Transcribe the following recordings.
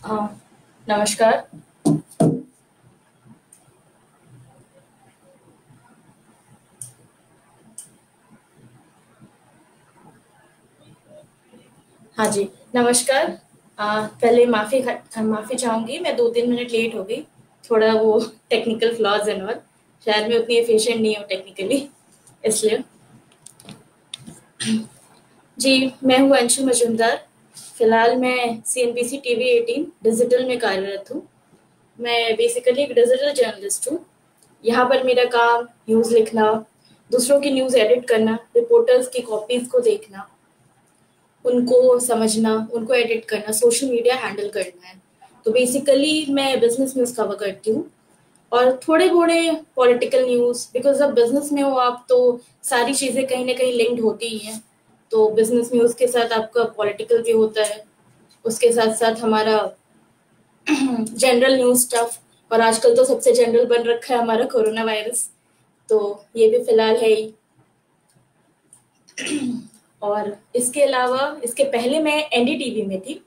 हाँ, नमस्कार। हाँ जी, नमस्कार। पहले माफ़ी चाहूँगी, मैं 2-3 मिनट लेट हो गई। थोड़ा वो टेक्निकल फ्लॉज़ एंड ऑल। शायद मैं उतनी एफिशिएंट नहीं हूँ टेक्निकली, इसलिए। जी, मैं हूँ अंशु मजूमदार। फ़िलहाल मैं सीएनबीसी टीवी 18 डिजिटल में कार्यरत हूँ। मैं बेसिकली एक डिजिटल जर्नलिस्ट हूँ। यहाँ पर मेरा काम न्यूज़ लिखना, दूसरों की न्यूज़ एडिट करना, रिपोर्टर्स की कॉपीज़ को देखना, उनको समझना, उनको एडिट करना, सोशल मीडिया हैंडल करना है। तो बेसिकली मैं बिज़नेस न्यूज़ कवर करती हूँ और थोड़े-मोड़े पॉलिटिकल न्यूज़, बिकॉज़ अब बिज़नेस में हो आप तो सारी चीज़ें कहीं न कहीं लिंक्ड होती ही हैं। तो बिज़नेस न्यूज़ के साथ आपका पॉलिटिकल भी होता है, उसके साथ-साथ हमारा जनरल न्यूज़ स्टफ, और आजकल तो सबसे जनरल बन रखा है हमारा कोरोना वायरस, तो ये भी फ़िलहाल है ही। और इसके अलावा इसके पहले मैं एनडीटीवी में थी।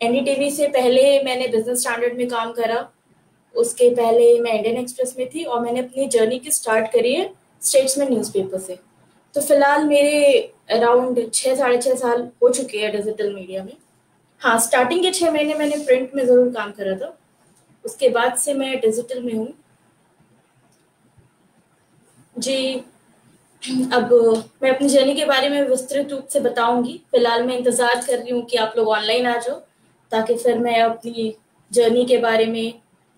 एनडीटीवी से पहले मैंने बिजनेस स्टैंडर्ड में काम करा। उसके पहले मैं इंडियन एक्सप्रेस में थी और मैंने अपनी जर्नी की स्टार्ट करी है स्टेट्समैन न्यूज़पेपर से। तो फिलहाल मेरे अराउंड 6 साढ़े 6 साल हो चुके हैं डिजिटल मीडिया में। हाँ, स्टार्टिंग के 6 महीने मैंने प्रिंट में ज़रूर काम करा था, उसके बाद से मैं डिजिटल में हूँ। जी, अब मैं अपनी जर्नी के बारे में विस्तृत रूप से बताऊंगी। फिलहाल मैं इंतज़ार कर रही हूँ कि आप लोग ऑनलाइन आ जाओ, ताकि फिर मैं अपनी जर्नी के बारे में,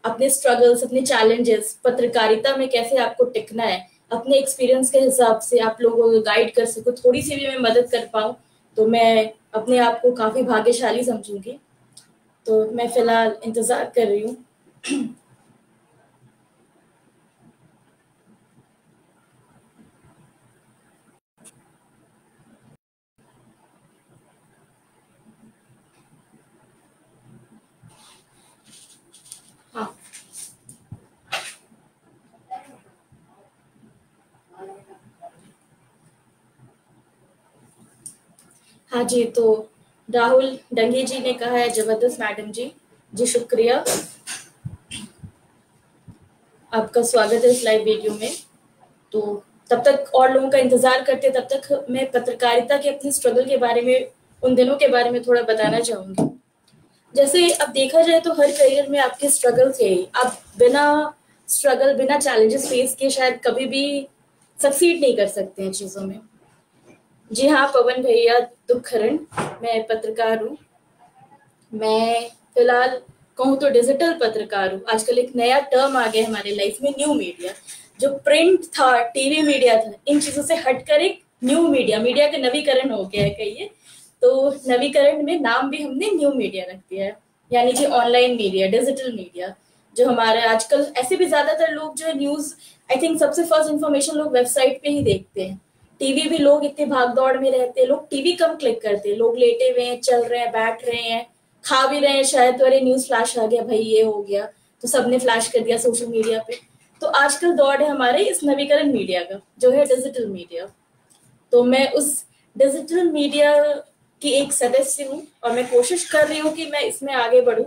अपने स्ट्रगल्स, अपने चैलेंजेस, पत्रकारिता में कैसे आपको टिकना है, अपने एक्सपीरियंस के हिसाब से आप लोगों को गाइड कर सकूँ, थोड़ी सी भी मैं मदद कर पाऊँ, तो मैं अपने आप को काफ़ी भाग्यशाली समझूंगी। तो मैं फिलहाल इंतज़ार कर रही हूँ। हाँ। हाँ जी, तो राहुल डंगे जी ने कहा है, जबरदस्त मैडम जी। जी शुक्रिया। आपका स्वागत है इस लाइव वीडियो में। तो तब तक और लोगों का इंतजार करते, तब तक मैं पत्रकारिता के अपने स्ट्रगल के बारे में, उन दिनों के बारे में थोड़ा बताना चाहूंगी। जैसे अब देखा जाए तो हर करियर में आपके स्ट्रगल थे ही। आप बिना स्ट्रगल, बिना चैलेंजेस फेस किए शायद कभी भी सक्सीड नहीं कर सकते हैं चीजों में। जी हाँ, पवन भैया दुखहरण, मैं पत्रकार हूँ। मैं फिलहाल कहूँ तो डिजिटल पत्रकार हूँ। आजकल एक नया टर्म आ गया हमारे लाइफ में, न्यू मीडिया। जो प्रिंट था, टीवी मीडिया था, इन चीजों से हटकर एक न्यू मीडिया, मीडिया का नवीकरण हो गया है कहिए। तो नवीकरण में नाम भी हमने न्यू मीडिया रख दिया है, यानी कि ऑनलाइन मीडिया, डिजिटल मीडिया। जो हमारे आजकल ऐसे भी ज्यादातर लोग जो है न्यूज, आई थिंक सबसे फर्स्ट इन्फॉर्मेशन लोग वेबसाइट पे ही देखते हैं। टीवी भी लोग इतने भाग दौड़ में रहते हैं, लोग टीवी कम क्लिक करते हैं। लोग लेटे हुए हैं, चल रहे हैं, बैठ रहे हैं, खा भी रहे हैं शायद, तो अरे न्यूज फ्लैश आ गया भाई, ये हो गया, तो सबने फ्लैश कर दिया सोशल मीडिया पे। तो आजकल दौर है हमारे इस नवीकरण मीडिया का, जो है डिजिटल मीडिया। तो मैं उस डिजिटल मीडिया की एक सदस्य हूँ और मैं कोशिश कर रही हूँ कि मैं इसमें आगे बढ़ूँ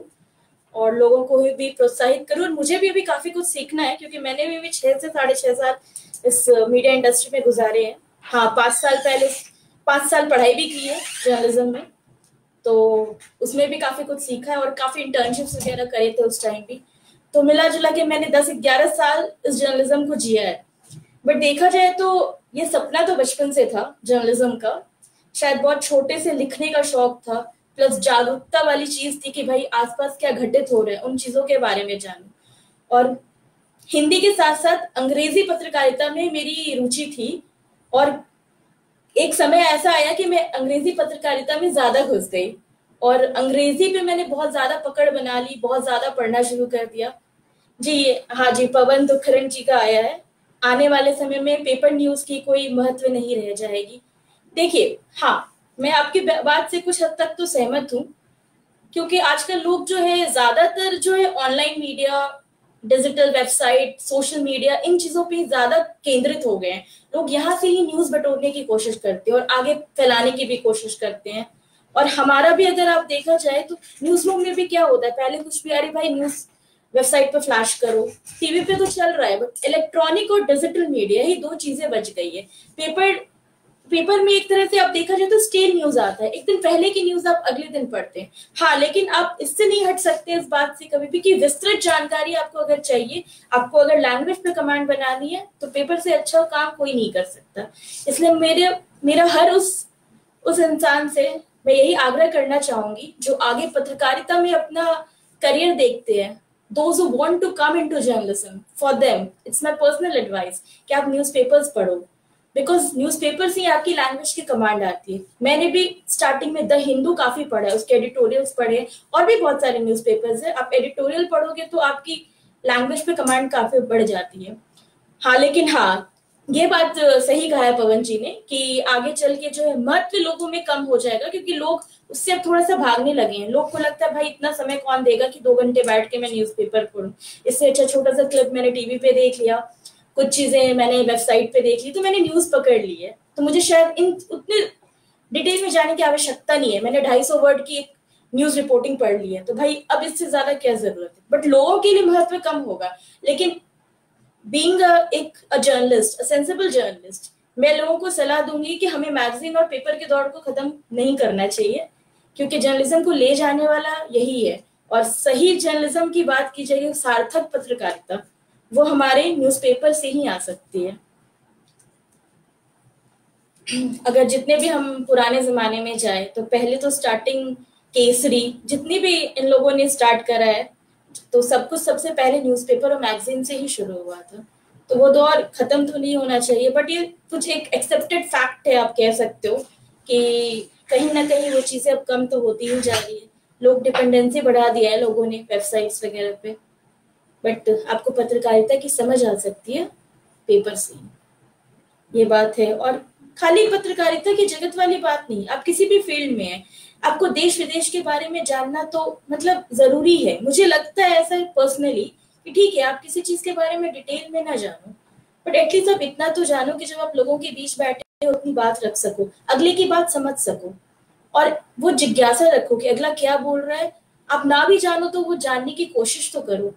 और लोगों को भी प्रोत्साहित करूँ। और मुझे भी अभी काफी कुछ सीखना है, क्योंकि मैंने भी 6 से साढ़े 6 साल इस मीडिया इंडस्ट्री में गुजारे हैं। हाँ, 5 साल पहले, 5 साल पढ़ाई भी की है जर्नलिज्म में, तो उसमें भी काफी कुछ सीखा है और काफी इंटर्नशिप्स वगैरह करे थे उस टाइम भी। तो मिला जुला के मैंने 10-11 साल इस जर्नलिज्म को जिया है। बट देखा जाए तो ये सपना तो बचपन से था जर्नलिज्म का। शायद बहुत छोटे से लिखने का शौक था, प्लस जागरूकता वाली चीज थी कि भाई आसपास क्या घटित हो रहा है, उन चीजों के बारे में जानूं। और हिंदी के साथ साथ अंग्रेजी पत्रकारिता में मेरी रुचि थी। और एक समय ऐसा आया कि मैं अंग्रेजी पत्रकारिता में ज्यादा घुस गई और अंग्रेजी पे मैंने बहुत ज्यादा पकड़ बना ली, बहुत ज्यादा पढ़ना शुरू कर दिया। जी हाँ जी, पवन दुखरन जी का आया है, आने वाले समय में पेपर न्यूज की कोई महत्व नहीं रह जाएगी। देखिए, हाँ, मैं आपकी बात से कुछ हद तक तो सहमत हूँ, क्योंकि आजकल लोग जो है ज्यादातर जो है online media, digital website, social media, इन चीजों पे ज्यादा केंद्रित हो गए हैं। लोग यहाँ से ही न्यूज बटोरने की कोशिश करते हैं और आगे फैलाने की भी कोशिश करते हैं। और हमारा भी अगर आप देखा जाए तो न्यूज रूम में भी क्या होता है, पहले कुछ भी अरे भाई न्यूज वेबसाइट पे फ्लैश करो, टीवी पे तो चल रहा है, बट इलेक्ट्रॉनिक और डिजिटल मीडिया ही दो चीजें बच गई है। पेपर पेपर में एक तरह से आप देखा जाए तो स्टेल न्यूज आता है, एक दिन पहले की न्यूज आप अगले दिन पढ़ते हैं। हाँ, लेकिन आप इससे नहीं हट सकते इस बात से कभी भी कि विस्तृत जानकारी आपको अगर चाहिए, आपको अगर लैंग्वेज पे कमांड बनानी है, तो पेपर से अच्छा काम कोई नहीं कर सकता। इसलिए मेरा हर उस इंसान से मैं यही आग्रह करना चाहूंगी जो आगे पत्रकारिता में अपना करियर देखते हैं, those who want to come into journalism, for them it's my personal advice कि आप न्यूज़पेपर्स पढ़ो, बिकॉज न्यूज़पेपर से आपकी लैंग्वेज की कमांड आती है। मैंने भी स्टार्टिंग में द हिंदू काफी पढ़ा है, उसके एडिटोरियल्स पढ़े, और भी बहुत सारे न्यूज़पेपर्स है। आप एडिटोरियल पढ़ोगे तो आपकी लैंग्वेज पे कमांड काफी बढ़ जाती है। हाँ, लेकिन हाँ, ये बात सही कहा है पवन जी ने कि आगे चल के जो है महत्व लोगों में कम हो जाएगा, क्योंकि लोग उससे अब थोड़ा सा भागने लगे हैं। लोग को लगता है भाई इतना समय कौन देगा कि 2 घंटे बैठ के मैं न्यूज़पेपर पढूं, इससे अच्छा छोटा सा क्लिप मैंने टीवी पे देख लिया, कुछ चीजें मैंने वेबसाइट पे देख ली, तो मैंने न्यूज पकड़ ली है, तो मुझे शायद इन उतने डिटेल में जाने की आवश्यकता नहीं है। मैंने 250 वर्ड की एक न्यूज रिपोर्टिंग पढ़ ली है, तो भाई अब इससे ज्यादा क्या जरूरत है। बट लोगों के लिए महत्व कम होगा, लेकिन being a journalist, a sensible journalist, मैं लोगों को सलाह दूंगी कि हमें मैगजीन और पेपर के दौड़ को खत्म नहीं करना चाहिए, क्योंकि जर्नलिज्म को ले जाने वाला यही है। और सही जर्नलिज्म की बात की जाए, सार्थक पत्रकारिता, वो हमारे न्यूज़पेपर से ही आ सकती है। अगर जितने भी हम पुराने जमाने में जाए तो पहले तो स्टार्टिंग केसरी, जितनी भी इन लोगों ने स्टार्ट करा है, तो सब कुछ सबसे पहले न्यूज़पेपर और मैगजीन से ही शुरू हुआ था। तो वो दौर खत्म तो नहीं होना चाहिए, बट ये कुछ एक एक्सेप्टेड फैक्ट है, आप कह सकते हो कि कहीं ना कहीं वो चीजें अब कम तो होती ही जा रही है। लोग डिपेंडेंसी बढ़ा दिया है लोगों ने वेबसाइट्स वगैरह पे, बट आपको पत्रकारिता की समझ आ सकती है पेपर से, ये बात है। और खाली पत्रकारिता की जगत वाली बात नहीं, आप किसी भी फील्ड में है, आपको देश विदेश के बारे में जानना तो मतलब जरूरी है। मुझे लगता है ऐसा पर्सनली कि ठीक है आप किसी चीज के बारे में डिटेल में ना जानो, बट एटलीस्ट आप इतना तो जानो कि जब आप लोगों के बीच बैठे हो अपनी बात रख सको, अगले की बात समझ सको, और वो जिज्ञासा रखो कि अगला क्या बोल रहा है। आप ना भी जानो तो वो जानने की कोशिश तो करो।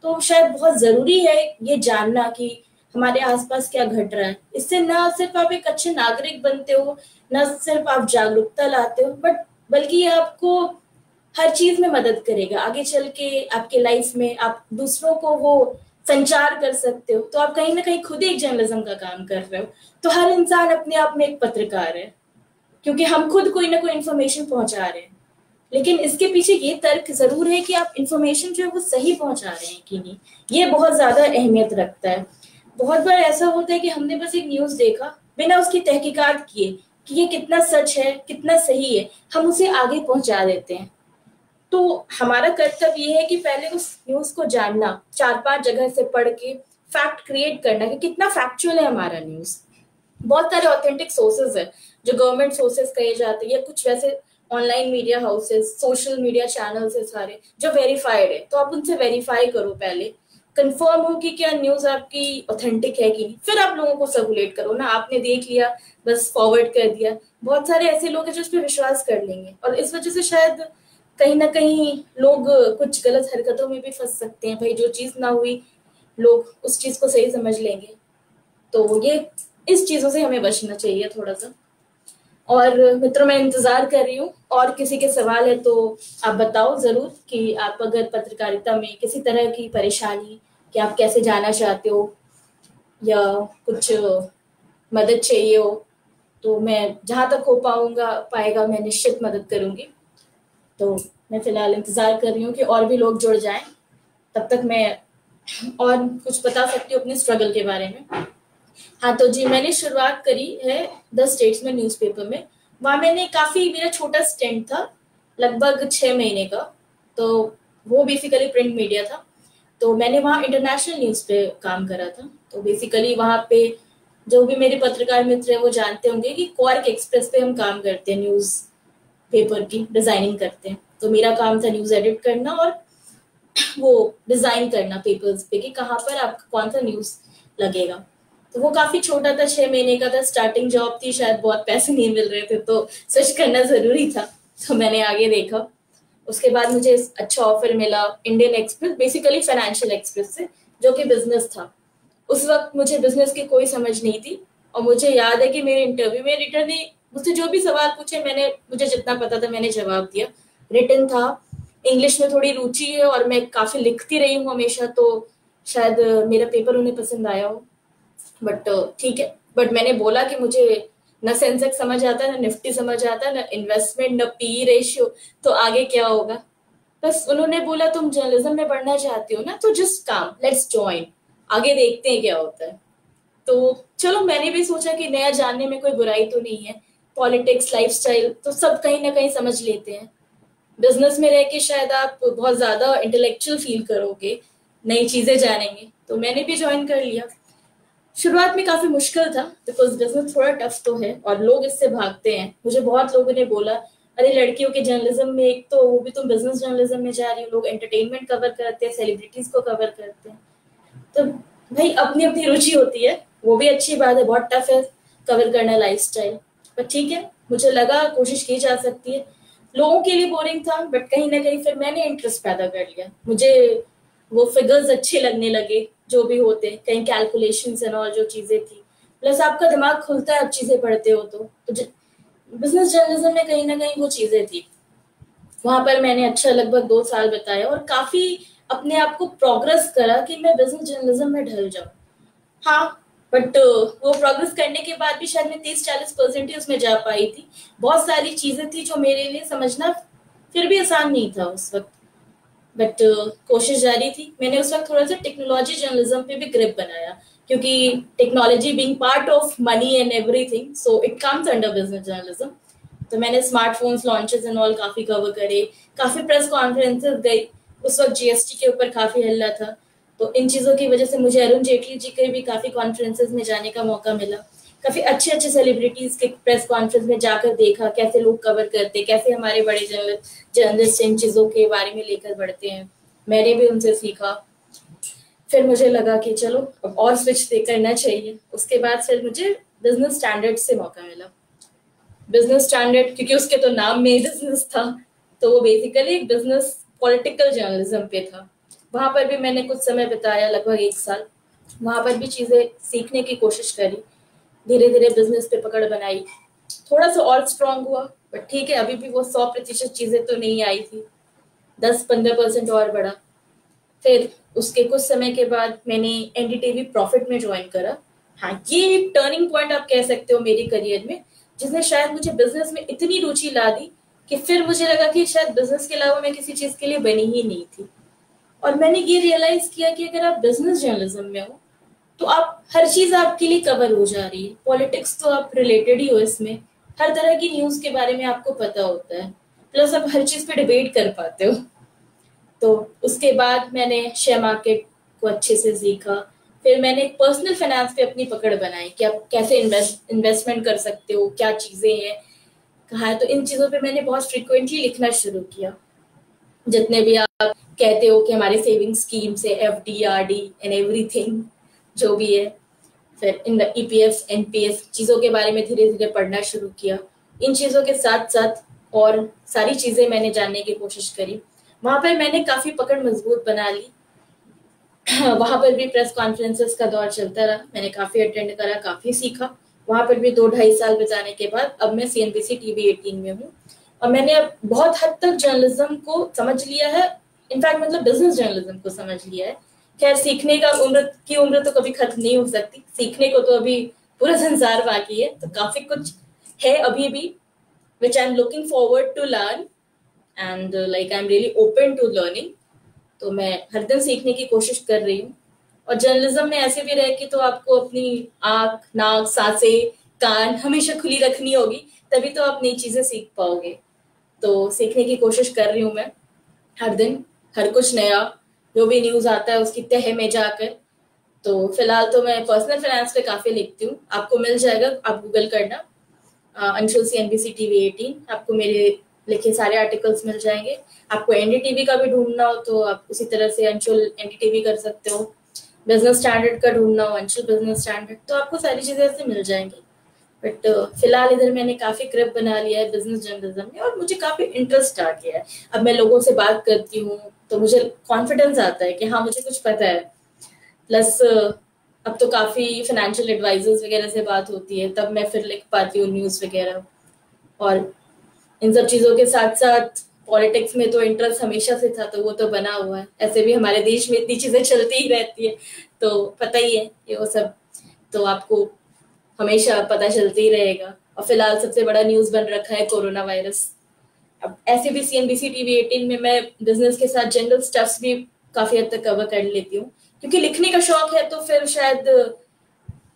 तो शायद बहुत जरूरी है ये जानना कि हमारे आसपास क्या घट रहा है। इससे ना सिर्फ आप एक अच्छे नागरिक बनते हो, ना सिर्फ आप जागरूकता लाते हो, बट बल्कि ये आपको हर चीज में मदद करेगा। आगे चल के आपके लाइफ में आप दूसरों को वो संचार कर सकते हो, तो आप कहीं ना कहीं खुद एक जर्नलिज्म का काम कर रहे हो। तो हर इंसान अपने आप में एक पत्रकार है, क्योंकि हम खुद कोई ना कोई इन्फॉर्मेशन पहुंचा रहे हैं। लेकिन इसके पीछे ये तर्क जरूर है कि आप इन्फॉर्मेशन जो है वो सही पहुंचा रहे हैं कि नहीं, ये बहुत ज्यादा अहमियत रखता है। बहुत बार ऐसा होता है कि हमने बस एक न्यूज देखा बिना उसकी तहकीकात किए कि ये कितना सच है कितना सही है, हम उसे आगे पहुंचा देते हैं। तो हमारा कर्तव्य ये है कि पहले उस न्यूज को जानना, 4-5 जगह से पढ़ के फैक्ट क्रिएट करना कि कितना फैक्चुअल है हमारा न्यूज। बहुत सारे ऑथेंटिक सोर्सेज है जो गवर्नमेंट सोर्सेज कहे जाते हैं, या कुछ वैसे online media houses, social media channels है सारे जो वेरीफाइड है, तो आप उनसे वेरीफाई करो, पहले कंफर्म हो कि क्या न्यूज आपकी ऑथेंटिक है कि नहीं, फिर आप लोगों को सर्कुलेट करो ना। आपने देख लिया बस फॉरवर्ड कर दिया, बहुत सारे ऐसे लोग हैं जो उस पर विश्वास कर लेंगे, और इस वजह से शायद कहीं ना कहीं लोग कुछ गलत हरकतों में भी फंस सकते हैं। भाई जो चीज ना हुई लोग उस चीज को सही समझ लेंगे, तो ये इस चीजों से हमें बचना चाहिए थोड़ा सा। और मित्रों, मैं इंतजार कर रही हूँ, और किसी के सवाल है तो आप बताओ जरूर कि आप अगर पत्रकारिता में किसी तरह की परेशानी कि आप कैसे जाना चाहते हो या कुछ मदद चाहिए हो, तो मैं जहां तक हो पाएगा मैं निश्चित मदद करूंगी। तो मैं फिलहाल इंतजार कर रही हूँ कि और भी लोग जुड़ जाएं, तब तक मैं और कुछ बता सकती हूँ अपने स्ट्रगल के बारे में। हाँ, तो जी मैंने शुरुआत करी है द स्टेट्समैन न्यूज़पेपर में। वहाँ मैंने काफी, मेरा छोटा स्टेंट था लगभग 6 महीने का, तो वो बेसिकली प्रिंट मीडिया था। तो मैंने वहाँ इंटरनेशनल न्यूज़ पे काम करा था। तो बेसिकली वहाँ पे जो भी मेरे पत्रकार मित्र हैं वो जानते होंगे कि क्वार्क एक्सप्रेस पे हम काम करते हैं, न्यूज़ पेपर की डिजाइनिंग करते हैं। तो मेरा काम था न्यूज़ एडिट करना और वो डिजाइन करना पेपर्स पे कि कहाँ पर आपका कौन सा न्यूज़ लगेगा। तो वो काफी छोटा था, 6 महीने का था, स्टार्टिंग जॉब थी, शायद बहुत पैसे नहीं मिल रहे थे तो स्विच करना जरूरी था। तो मैंने आगे देखा। उसके बाद मुझे अच्छा ऑफर मिला Indian express, basically financial express से, जो कि बिजनेस था। उस वक्त मुझे बिजनेस की कोई समझ नहीं थी, और मुझे याद है कि मेरे इंटरव्यू में रिटर्न मुझसे जो भी सवाल पूछे, मुझे जितना पता था मैंने जवाब दिया। रिटर्न था, इंग्लिश में थोड़ी रुचि है और मैं काफी लिखती रही हूँ हमेशा, तो शायद मेरा पेपर उन्हें पसंद आया हो। बट ठीक है। बट मैंने बोला कि मुझे न सेंसेक्स समझ आता, न निफ्टी समझ आता, न इन्वेस्टमेंट, न पी रेशियो, तो आगे क्या होगा। बस उन्होंने बोला तुम जर्नलिज्म में पढ़ना चाहती हो ना, तो जस्ट काम, लेट्स ज्वाइन, आगे देखते हैं क्या होता है। तो चलो, मैंने भी सोचा कि नया जानने में कोई बुराई तो नहीं है। पॉलिटिक्स, लाइफस्टाइल तो सब कहीं ना कहीं समझ लेते हैं। बिजनेस में रह के शायद आप बहुत ज्यादा इंटेलेक्चुअल फील करोगे, नई चीजें जानेंगे, तो मैंने भी ज्वाइन कर लिया। शुरुआत में काफी मुश्किल था, बिकॉज बिजनेस थोड़ा टफ तो है और लोग इससे भागते हैं। मुझे बहुत लोगों ने बोला, अरे लड़कियों के जर्नलिज्म में, एक तो वो भी तुम बिजनेस जर्नलिज्म में जा रही हो, लोग एंटरटेनमेंट कवर करते हैं, सेलिब्रिटीज को कवर करते हैं। तो भाई अपनी अपनी रुचि होती है, वो भी अच्छी बात है, बहुत टफ है कवर करना लाइफस्टाइल, पर ठीक है, मुझे लगा कोशिश की जा सकती है। लोगों के लिए बोरिंग था, बट कहीं ना कहीं फिर मैंने इंटरेस्ट पैदा कर लिया। मुझे वो फिगर्स अच्छे लगने लगे, जो भी होते कहीं कैलकुलेशंस एंड ऑल जो चीजें थी। प्लस आपका दिमाग खुलता है आप चीजें पढ़ते हो तो बिजनेस जर्नलिज्म में कहीं ना कहीं वो चीजें थी। वहां पर मैंने अच्छा लगभग 2 साल बिताया और काफी अपने आप को प्रोग्रेस करा कि मैं बिजनेस जर्नलिज्म में ढल जाऊं। हाँ, बट वो प्रोग्रेस करने के बाद भी शायद मैं 30-40% ही उसमें जा पाई थी। बहुत सारी चीजें थी जो मेरे लिए समझना फिर भी आसान नहीं था उस वक्त, बट कोशिश जारी थी। मैंने उस वक्त थोड़ा सा टेक्नोलॉजी जर्नलिज्म पे भी ग्रिप बनाया, क्योंकि technology being part of money and everything, so it comes under business journalism. तो मैंने स्मार्टफोन्स लॉन्चेस एंड ऑल काफी कवर करे, काफी प्रेस कॉन्फ्रेंसेस गई। उस वक्त जीएसटी के ऊपर काफी हल्ला था, तो इन चीजों की वजह से मुझे अरुण जेटली जी के भी काफी कॉन्फ्रेंसेस में जाने का मौका मिला। काफी अच्छे अच्छे सेलिब्रिटीज के प्रेस कॉन्फ्रेंस में जाकर देखा कैसे लोग कवर करते, कैसे हमारे बड़े जर्नलिस्ट इन चीजों के बारे में लेकर बढ़ते हैं। मैंने भी उनसे सीखा। फिर मुझे लगा कि चलो अब और स्विच करना चाहिए। उसके बाद फिर मुझे बिजनेस स्टैंडर्ड से मौका मिला। बिजनेस स्टैंडर्ड, क्योंकि उसके तो नाम में ही बिजनेस था, तो वो बेसिकली एक बिजनेस पॉलिटिकल जर्नलिज्म पे था। वहां पर भी मैंने कुछ समय बिताया, लगभग 1 साल। वहां पर भी चीजें सीखने की कोशिश करी, धीरे धीरे बिजनेस पे पकड़ बनाई, थोड़ा सा और स्ट्रांग हुआ। बट ठीक है, अभी भी वो 100% चीजें तो नहीं आई थी, 10-15% और बढ़ा। फिर उसके कुछ समय के बाद मैंने एनडीटीवी प्रॉफिट में ज्वाइन करा। हाँ, ये एक टर्निंग पॉइंट आप कह सकते हो मेरी करियर में, जिसने शायद मुझे बिजनेस में इतनी रुचि ला दी कि फिर मुझे लगा कि शायद बिजनेस के अलावा मैं किसी चीज के लिए बनी ही नहीं थी। और मैंने ये रियलाइज किया कि अगर आप बिजनेस जर्नलिज्म में हो तो आप हर चीज आपके लिए कवर हो जा रही है। पॉलिटिक्स तो आप रिलेटेड ही हो इसमें, हर तरह की न्यूज के बारे में आपको पता होता है, प्लस आप हर चीज पे डिबेट कर पाते हो। तो उसके बाद मैंने शेयर मार्केट को अच्छे से सीखा। फिर मैंने एक पर्सनल फाइनेंस पे अपनी पकड़ बनाई कि आप कैसे इन्वेस्टमेंट कर सकते हो, क्या चीजें हैं, कहा है। तो इन चीजों पे मैंने बहुत फ्रिक्वेंटली लिखना शुरू किया। जितने भी आप कहते हो कि हमारे सेविंग स्कीम से एफडी, आरडी एंड एवरीथिंग जो भी है, फिर इन ईपीएफ, एनपीएफ चीजों के बारे में धीरे धीरे पढ़ना शुरू किया। इन चीजों के साथ साथ और सारी चीजें मैंने जानने की कोशिश करी। वहां पर मैंने काफी पकड़ मजबूत बना ली। वहां पर भी प्रेस कॉन्फ्रेंसेस का दौर चलता रहा, मैंने काफी अटेंड करा, काफी सीखा। वहां पर भी 2-2.5 साल बिताने के बाद अब मैं सीएनबीसी टीवी 18 में हूँ, और मैंने अब बहुत हद तक जर्नलिज्म को समझ लिया है। इनफैक्ट मतलब बिजनेस जर्नलिज्म को समझ लिया है। खैर, सीखने का उम्र तो कभी खत्म नहीं हो सकती, सीखने को तो अभी पूरा संसार बाकी है, तो काफी कुछ है अभी भी which I'm looking forward to learn, and like I'm really open to learning। तो मैं हर दिन सीखने की कोशिश कर रही हूँ। और जर्नलिज्म में ऐसे भी रह के तो आपको अपनी आंख, नाक, सांसें, कान हमेशा खुली रखनी होगी, तभी तो आप नई चीजें सीख पाओगे। तो सीखने की कोशिश कर रही हूँ मैं हर दिन, हर कुछ नया जो भी न्यूज आता है उसकी तह में जाकर। तो फिलहाल तो मैं पर्सनल फाइनेंस पे काफी लिखती हूँ, आपको मिल जाएगा, आप गूगल करना अंशुल सीएनबीसी टीवी 18, आपको मेरे लिखे सारे आर्टिकल्स मिल जाएंगे। आपको एनडीटीवी का भी ढूंढना हो तो आप उसी तरह से अंशुल एनडीटीवी कर सकते हो। बिजनेस स्टैंडर्ड का ढूंढना हो, अंशुल बिजनेस स्टैंडर्ड, तो आपको सारी चीजें ऐसे मिल जाएंगी। बट फिलहाल इधर मैंने काफी ग्रिप बना लिया है बिजनेस जर्नलिज्म में और मुझे काफी इंटरेस्ट आ गया है। अब मैं लोगों से बात करती हूँ तो मुझे कॉन्फिडेंस आता है कि हाँ मुझे कुछ पता है। प्लस अब तो काफी फाइनेंशियल एडवाइजर्स वगैरह से बात होती है, तब मैं फिर लिख पाती हूँ न्यूज वगैरह। और इन सब चीजों के साथ साथ पॉलिटिक्स में तो इंटरेस्ट हमेशा से था, तो वो तो बना हुआ है। ऐसे भी हमारे देश में इतनी चीजें चलती ही रहती है, तो पता ही है कि वो सब तो आपको हमेशा पता चलते ही रहेगा। और फिलहाल सबसे बड़ा न्यूज बन रखा है कोरोना वायरस। अब ऐसे भी सीएनबीसी टीवी 18 में मैं बिजनेस के साथ जनरल स्टफ्स भी काफी हद तक कवर कर लेती हूँ, क्योंकि लिखने का शौक है। तो फिर शायद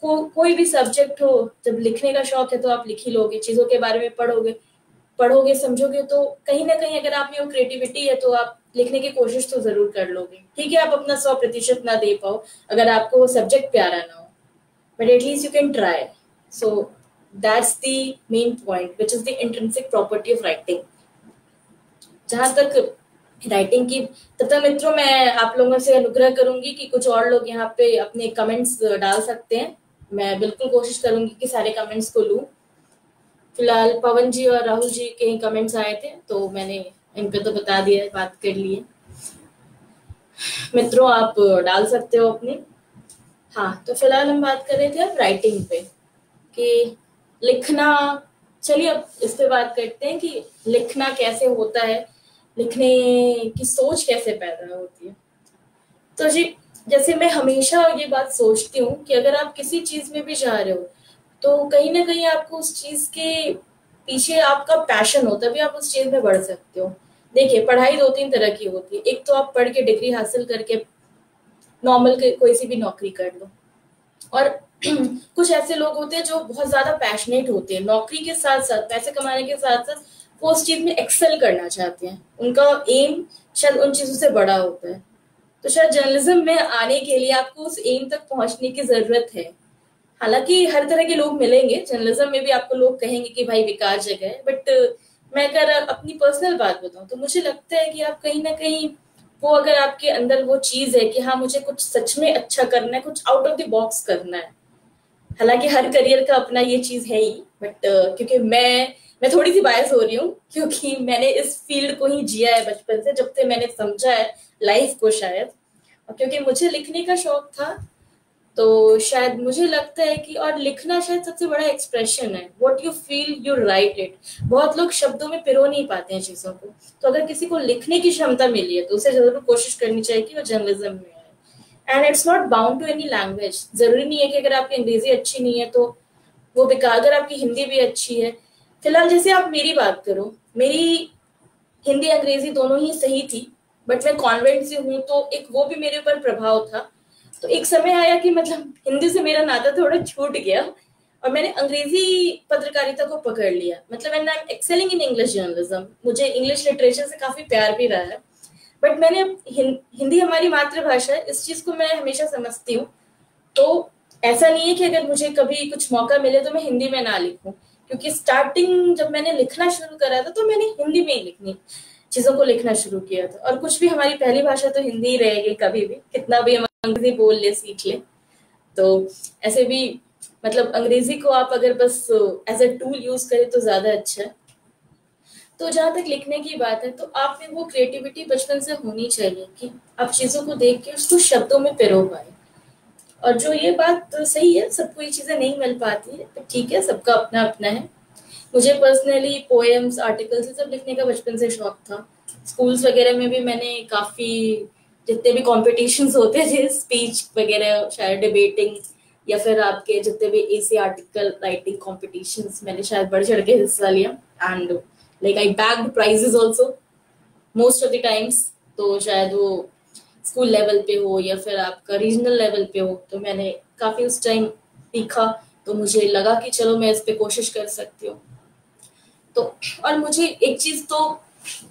कोई भी सब्जेक्ट हो, जब लिखने का शौक है तो आप लिख ही लोगे, चीजों के बारे में पढ़ोगे समझोगे, तो कहीं ना कहीं अगर आप में वो क्रिएटिविटी है तो आप लिखने की कोशिश तो जरूर कर लोगे। ठीक है, आप अपना 100% ना दे पाओ अगर आपको वो सब्जेक्ट प्यारा ना हो, but at least you can try. So that's the main point, which is the intrinsic property of writing. जहां तक राइटिंग की, तब तक मित्रों मैं आप लोगों से अनुग्रह करूंगी कि कुछ और लोग यहाँ पे अपने कमेंट्स डाल सकते हैं। मैं बिल्कुल कोशिश करूंगी कि सारे कमेंट्स को लूं। फिलहाल पवन जी और राहुल जी के कमेंट्स आए थे तो मैंने इन पे तो बता दिया है, बात कर ली है। मित्रों आप डाल सकते हो अपनी। हाँ, तो फिलहाल हम बात कर रहे थे अब राइटिंग पे कि लिखना। चलिए अब इस पे बात करते हैं कि लिखना कैसे होता है, लिखने की सोच कैसे पैदा होती है। तो जी, जैसे मैं हमेशा ये बात सोचती हूँ कि अगर आप किसी चीज में भी जा रहे हो तो कहीं ना कहीं आपको उस चीज के पीछे आपका पैशन हो, तभी आप उस चीज में बढ़ सकते हो। देखिए, पढ़ाई दो तीन तरह की होती है। एक तो आप पढ़ के डिग्री हासिल करके नॉर्मल कोई सी भी नौकरी कर लो, और कुछ ऐसे लोग होते हैं जो बहुत ज्यादा पैशनेट होते हैं, नौकरी के साथ साथ पैसे कमाने के साथ साथ वो उस चीज में एक्सेल करना चाहते हैं, उनका एम शायद उन चीजों से बड़ा होता है। तो शायद जर्नलिज्म में आने के लिए आपको उस एम तक पहुंचने की जरूरत है। हालांकि हर तरह के लोग मिलेंगे जर्नलिज्म में भी, आपको लोग कहेंगे कि भाई बेकार जगह है, बट मैं अगर अपनी पर्सनल बात बताऊं तो मुझे लगता है कि आप कहीं ना कहीं वो, अगर आपके अंदर वो चीज है कि हाँ मुझे कुछ सच में अच्छा करना है, कुछ आउट ऑफ द बॉक्स करना है। हालांकि हर करियर का अपना ये चीज है ही, बट क्योंकि मैं थोड़ी सी बायस हो रही हूँ, क्योंकि मैंने इस फील्ड को ही जिया है बचपन से, जब से मैंने समझा है लाइफ को शायद। और क्योंकि मुझे लिखने का शौक था तो शायद मुझे लगता है कि, और लिखना शायद सबसे बड़ा एक्सप्रेशन है। What you feel you right it. बहुत लोग शब्दों में पिरो नहीं पाते हैं चीजों को, तो अगर किसी को लिखने की क्षमता मिली है तो उसे जरूर कोशिश करनी चाहिए कि वो जर्नलिज्म में आए। And it's not bound to any language. जरूरी नहीं है कि अगर आपकी अंग्रेजी अच्छी नहीं है तो वो बेकार, अगर आपकी हिंदी भी अच्छी है। फिलहाल जैसे आप मेरी बात करो, मेरी हिंदी अंग्रेजी दोनों ही सही थी, बट मैं कॉन्वेंट से हूँ तो एक वो भी मेरे ऊपर प्रभाव था। तो एक समय आया कि मतलब हिंदी से मेरा नाता थोड़ा छूट गया और मैंने अंग्रेजी पत्रकारिता को पकड़ लिया। मतलब and I M excelling in English journalism. मुझे इंग्लिश लिटरेचर से काफी प्यार भी रहा है, बट मैंने हिंदी हमारी मातृभाषा है, इस चीज को मैं हमेशा समझती हूँ। तो ऐसा नहीं है कि अगर मुझे कभी कुछ मौका मिले तो मैं हिंदी में ना लिखूं, क्योंकि स्टार्टिंग जब मैंने लिखना शुरू करा था तो मैंने हिंदी में ही लिखनी चीजों को लिखना शुरू किया था। और कुछ भी, हमारी पहली भाषा तो हिंदी ही रहेगी कभी भी, कितना भी हम अंग्रेजी बोल ले सीख ले। तो ऐसे भी मतलब अंग्रेजी को आप अगर बस एज अ टूल यूज करें तो ज्यादा अच्छा है। तो जहां तक लिखने की बात है तो आप में वो क्रिएटिविटी बचपन से होनी चाहिए कि आप चीजों को देख के उसको शब्दों में पिरो पाए। और जो ये बात तो सही है, सबको ये चीजें नहीं मिल पाती है, तो ठीक है, सबका अपना अपना है। मुझे पर्सनली पोएम्स, आर्टिकल्स, ये सब लिखने का बचपन से शौक था। स्कूल्स वगैरह में भी मैंने काफी, जितने भी कॉम्पिटिशन्स होते थे, स्पीच वगैरह, शायद डिबेटिंग, या फिर आपके जितने भी एसी आर्टिकल राइटिंग कॉम्पिटिशन्स, मैंने शायद बढ़ चढ़ के हिस्सा लिया। And like I bagged prizes also most of the times. तो शायद वो स्कूल लेवल पे हो या फिर आपका रीजनल लेवल पे हो, तो मैंने काफी उस टाइम सीखा। तो मुझे लगा कि चलो मैं इस पे कोशिश कर सकती हूँ। तो और मुझे एक चीज तो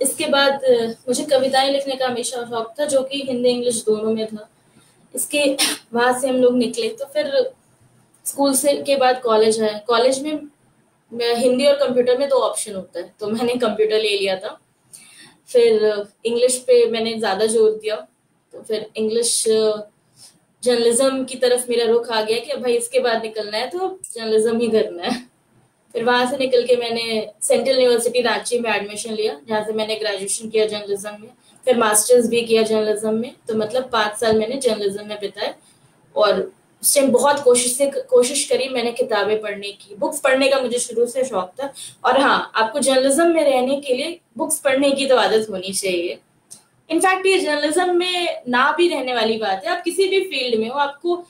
इसके बाद मुझे कविताएं लिखने का हमेशा शौक था, जो कि हिंदी इंग्लिश दोनों में था। इसके वहां से हम लोग निकले तो फिर स्कूल से के बाद कॉलेज आया। कॉलेज में हिंदी और कंप्यूटर में दो ऑप्शन होता है, तो मैंने कंप्यूटर ले लिया था। फिर इंग्लिश पे मैंने ज्यादा जोर दिया, तो फिर इंग्लिश जर्नलिज्म की तरफ मेरा रुख आ गया कि अब भाई इसके बाद निकलना है तो जर्नलिज्म ही करना है। फिर वहां से निकल के मैंने सेंट्रल यूनिवर्सिटी रांची में एडमिशन लिया, जहाँ से मैंने ग्रेजुएशन किया जर्नलिज्म में, फिर मास्टर्स भी किया जर्नलिज्म में। तो मतलब 5 साल मैंने जर्नलिज्म में बिताए। और उस टाइम बहुत कोशिश करी मैंने किताबें पढ़ने की, बुक्स पढ़ने का मुझे शुरू से शौक था। और हाँ, आपको जर्नलिज्म में रहने के लिए बुक्स पढ़ने की तो आदत होनी चाहिए। इनफैक्ट ये जर्नलिज्म में ना भी रहने वाली बात है, आप किसी भी फील्ड में हो, आपको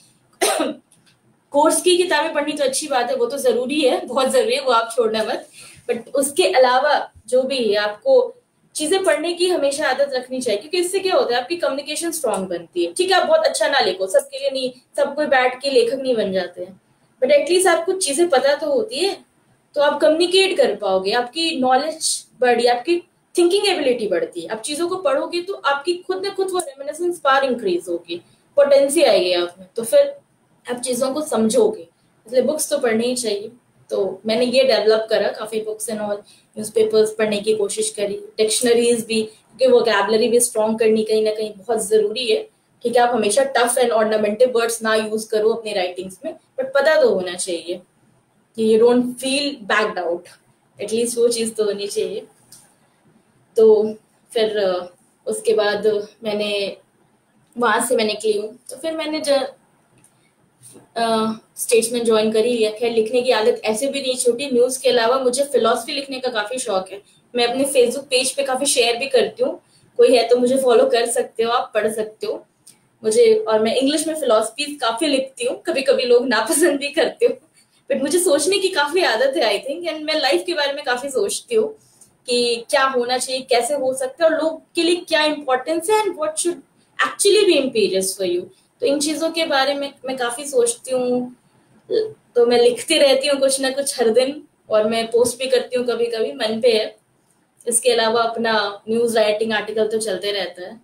कोर्स की किताबें पढ़नी तो अच्छी बात है, वो तो जरूरी है, बहुत जरूरी है, वो आप छोड़ना मत। बट उसके अलावा जो भी है, आपको चीजें पढ़ने की हमेशा आदत रखनी चाहिए, क्योंकि इससे क्या होता है, आपकी कम्युनिकेशन स्ट्रांग बनती है। ठीक है, आप बहुत अच्छा ना लिखो, सबके लिए नहीं, सब कोई बैठ के लेखक नहीं बन जाते हैं, बट एटलीस्ट आपको चीजें पता तो होती है, तो आप कम्युनिकेट कर पाओगे, आपकी नॉलेज बढ़ी, आपकी थिंकिंग एबिलिटी बढ़ती है। आप चीजों को पढ़ोगे तो आपकी खुद न खुद वो रेमिनिसेंस पावर इंक्रीज होगी, पोटेंसी आएगी आप में, तो फिर आप चीजों को समझोगे। इसलिए बुक्स तो पढ़नी ही चाहिए। तो मैंने ये डेवलप करा, काफी बुक्स एंड ऑल, न्यूज़पेपर्स पढ़ने की कोशिश करी, डिक्शनरीज भी, क्योंकि वोकैबुलरी भी स्ट्रॉन्ग करनी कहीं ना कहीं बहुत जरूरी है। ठीक है, आप हमेशा टफ एंड ऑर्नामेंटिव वर्ड्स ना यूज करो अपनी राइटिंग्स में, बट पता तो होना चाहिए कि you don't feel backed out, at least वो चीज तो होनी चाहिए। तो फिर उसके बाद मैंने वहां से मैं निकली हूँ, तो फिर मैंने स्टेट्समैन ज्वाइन करी है। खैर, लिखने की आदत ऐसे भी नहीं छूटी। न्यूज के अलावा मुझे फिलोसफी लिखने का काफी शौक है। मैं अपने फेसबुक पेज पे काफी शेयर भी करती हूँ, कोई है तो मुझे फॉलो कर सकते हो, आप पढ़ सकते हो मुझे। और मैं इंग्लिश में फिलोसफी काफी लिखती हूँ, कभी कभी लोग नापसंद भी करते हो, बट मुझे सोचने की काफी आदत है आई थिंक, एंड मैं लाइफ के बारे में काफी सोचती हूँ कि क्या होना चाहिए, कैसे हो सकता है, और लोग के लिए क्या इंपॉर्टेंस है, and what should actually be imperious for you. तो इन चीजों के बारे में मैं काफी सोचती हूँ। तो मैं लिखती रहती हूँ कुछ ना कुछ हर दिन, और मैं पोस्ट भी करती हूँ कभी कभी, मन पे है। इसके अलावा अपना न्यूज राइटिंग आर्टिकल तो चलते रहता है।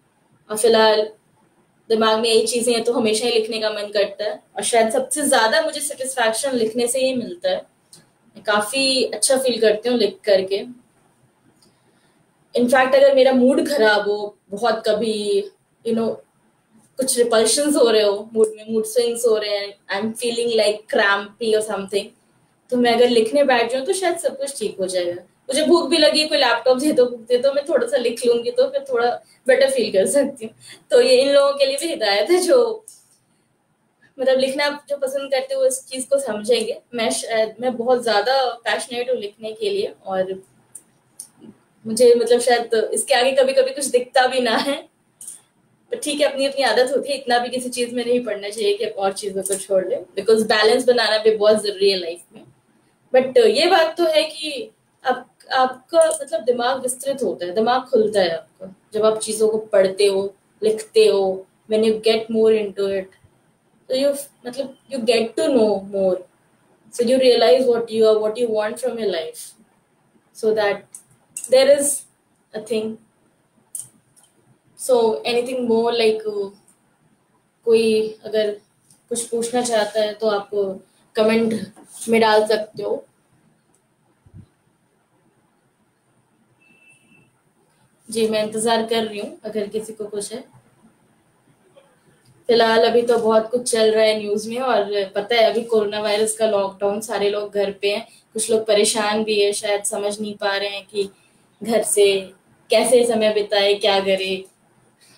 और फिलहाल दिमाग में यही चीजें हैं, तो हमेशा ही लिखने का मन करता है, और शायद सबसे ज्यादा मुझे सेटिस्फैक्शन लिखने से ही मिलता है। मैं काफी अच्छा फील करती हूँ लिख करके। इनफैक्ट अगर मेरा मूड खराब हो बहुत, कभी यू नो कुछ रिपल्शंस हो रहे हो मूड में, मूड स्विंग्स हो रहे हैं, I am feeling like crampy और समथिंग, तो मैं अगर लिखने बैठ जाऊँ तो शायद सब कुछ ठीक हो जाएगा। मुझे भूख भी लगी, कोई लैपटॉप दे दो, बुक दे दो, मैं थोड़ा सा लिख लूंगी तो फिर थोड़ा बेटर फील कर सकती हूँ। तो ये इन लोगों के लिए भी हिदायत है जो मतलब लिखना जो पसंद करते हो, इस चीज को समझेंगे। मैं बहुत ज्यादा पैशनेट हूँ लिखने के लिए, और मुझे मतलब शायद इसके आगे कभी कभी कुछ दिखता भी ना है, पर ठीक है, अपनी अपनी आदत होती है। इतना भी किसी चीज में नहीं पढ़ना चाहिए कि और चीजों को छोड़ ले, बिकॉज बैलेंस बनाना भी बहुत जरूरी है लाइफ में। बट ये बात तो है कि आप आपका मतलब दिमाग विस्तृत होता है, दिमाग खुलता है आपका जब आप चीजों को पढ़ते हो, लिखते हो। When you get more into it, तो यू मतलब you get to know more, so you realize what you want from your life, so that there is a thing. So anything more like कोई अगर कुछ पूछना चाहता है तो आप कमेंट में डाल सकते हो। जी, मैं इंतजार कर रही हूँ अगर किसी को कुछ है। फिलहाल अभी तो बहुत कुछ चल रहा है न्यूज में, और पता है अभी कोरोना वायरस का लॉकडाउन, सारे लोग घर पे हैं, कुछ लोग परेशान भी है, शायद समझ नहीं पा रहे हैं कि घर से कैसे समय बिताए, क्या करे।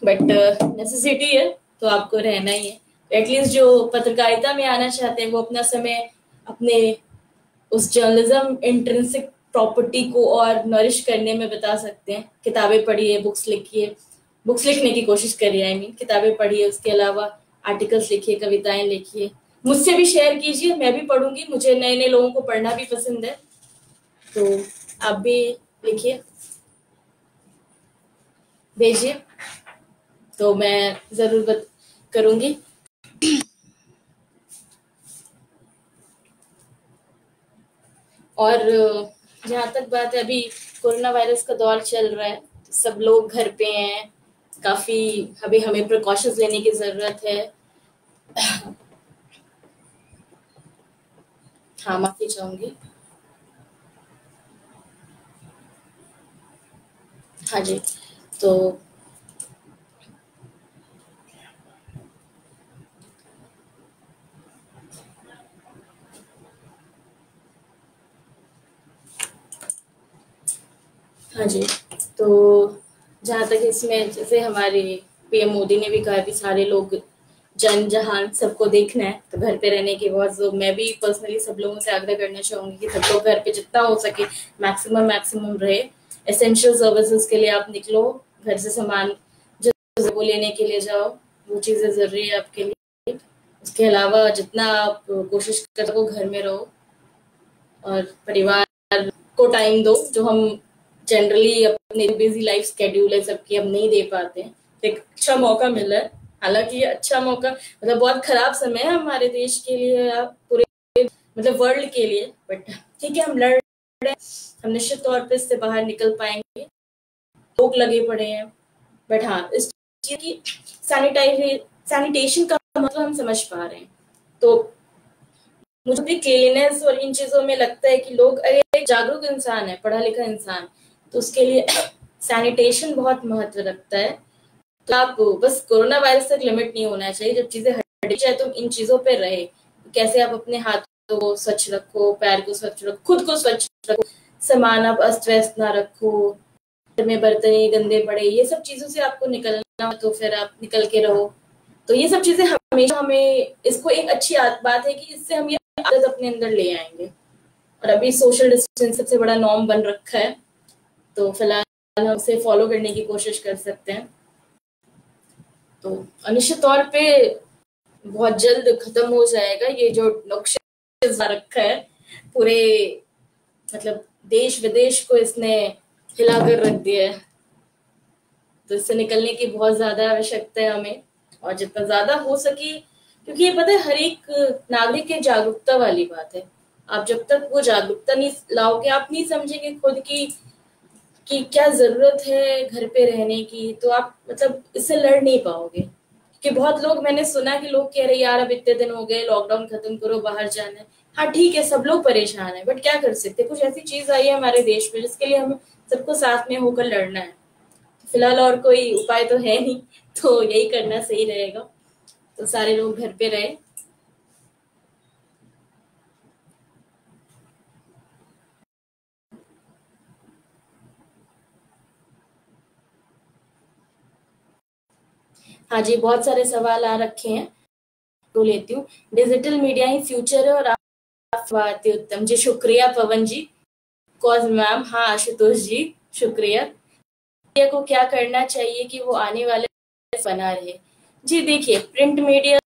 बट नेसेसिटी है, तो आपको रहना ही है। एटलीस्ट जो पत्रकारिता में आना चाहते हैं वो अपना समय अपने उस जर्नलिज्म इंट्रिंसिक प्रॉपर्टी को और नरिश करने में बता सकते हैं। किताबें पढ़िए, बुक्स लिखिए, बुक्स लिखने की कोशिश करिए, आई मीन किताबें पढ़िए, उसके अलावा आर्टिकल्स लिखिए, कविताएं लिखिए, मुझसे भी शेयर कीजिए, मैं भी पढ़ूंगी, मुझे नए नए लोगों को पढ़ना भी पसंद है। तो आप भी लिखिए, भेजिए, तो मैं जरूर करूंगी। और जहाँ तक बात है, अभी कोरोना वायरस का दौर चल रहा है, तो सब लोग घर पे हैं, काफी अभी हमें प्रिकॉशंस लेने की जरूरत है। हाँ, माफी चाहूंगी। हाँ जी। तो हाँ जी, तो जहाँ तक इसमें जैसे हमारे पीएम मोदी ने भी कहा कि सारे लोग जन जहान सबको देखना है, तो घर पे रहने की बहुत मैं भी पर्सनली सब लोगों से आग्रह करना चाहूंगी कि सब लोग घर पे जितना हो सके मैक्सिमम रहे। एसेंशियल सर्विसेज के लिए आप निकलो, घर से सामान जो वो लेने के लिए जाओ, वो चीज़ें ज़रूरी है आपके लिए। उसके अलावा जितना आप कोशिश कर सको घर में रहो और परिवार को टाइम दो, जो हम जनरली अपने बिजी लाइफ शेड्यूल है सबकी हम नहीं दे पाते हैं। एक अच्छा मौका मिला है, हालांकि ये अच्छा मौका मतलब बहुत खराब समय है हमारे देश के लिए या पूरे मतलब वर्ल्ड के लिए, बट ठीक है हम लड़ रहे हैं, हम निश्चित तौर पे इससे बाहर निकल पाएंगे। लोग लगे पड़े हैं, बट हाँ इस चीज की सैनिटेशन का मतलब हम समझ पा रहे हैं। तो मुझे भी क्लीननेस और इन चीजों में लगता है कि लोग अगर एक जागरूक इंसान है, पढ़ा लिखा इंसान, तो उसके लिए सैनिटेशन बहुत महत्व रखता है। तो आप बस कोरोना वायरस तक लिमिट नहीं होना चाहिए, जब चीजें हट जाए तो इन चीजों पे रहे। कैसे आप अपने हाथों को स्वच्छ रखो, पैर को स्वच्छ रखो, खुद को स्वच्छ रखो, सामान आप अस्त व्यस्त ना रखो, घर में बर्तन गंदे पड़े, ये सब चीजों से आपको निकलना हो तो फिर आप निकल के रहो। तो ये सब चीजें हमेशा हमें इसको एक अच्छी बात है कि इससे हम ये आदत अपने अंदर ले आएंगे। और अभी सोशल डिस्टेंस सबसे बड़ा नॉर्म बन रखा है, तो फिलहाल हम उसे फॉलो करने की कोशिश कर सकते हैं। तो निश्चित तौर पे बहुत जल्द खत्म हो जाएगा ये जो नुक्शा रखा है, पूरे मतलब देश विदेश को इसने हिला कर रख दिया है। तो इससे निकलने की बहुत ज्यादा आवश्यकता है हमें, और जितना ज्यादा हो सके, क्योंकि ये पता है हर एक नागरिक की जागरूकता वाली बात है। आप जब तक वो जागरूकता नहीं लाओगे, आप नहीं समझेंगे खुद की कि क्या जरूरत है घर पे रहने की, तो आप मतलब इससे लड़ नहीं पाओगे। कि बहुत लोग मैंने सुना कि लोग कह रहे यार अब इतने दिन हो गए, लॉकडाउन खत्म करो, बाहर जाना है। हाँ ठीक है, सब लोग परेशान है, बट क्या कर सकते, कुछ ऐसी चीज आई है हमारे देश में जिसके लिए हम सबको साथ में होकर लड़ना है। फिलहाल और कोई उपाय तो है नहीं, तो यही करना सही रहेगा। तो सारे लोग घर पे रहे। हाँ जी, बहुत सारे सवाल आ रखे हैं, तो लेती हूँ। डिजिटल मीडिया ही फ्यूचर है और आप उत्तम जी, शुक्रिया पवन जी। कॉज मैम, हाँ आशुतोष जी शुक्रिया। मीडिया को क्या करना चाहिए कि वो आने वाले बना रहे? जी देखिए, प्रिंट मीडिया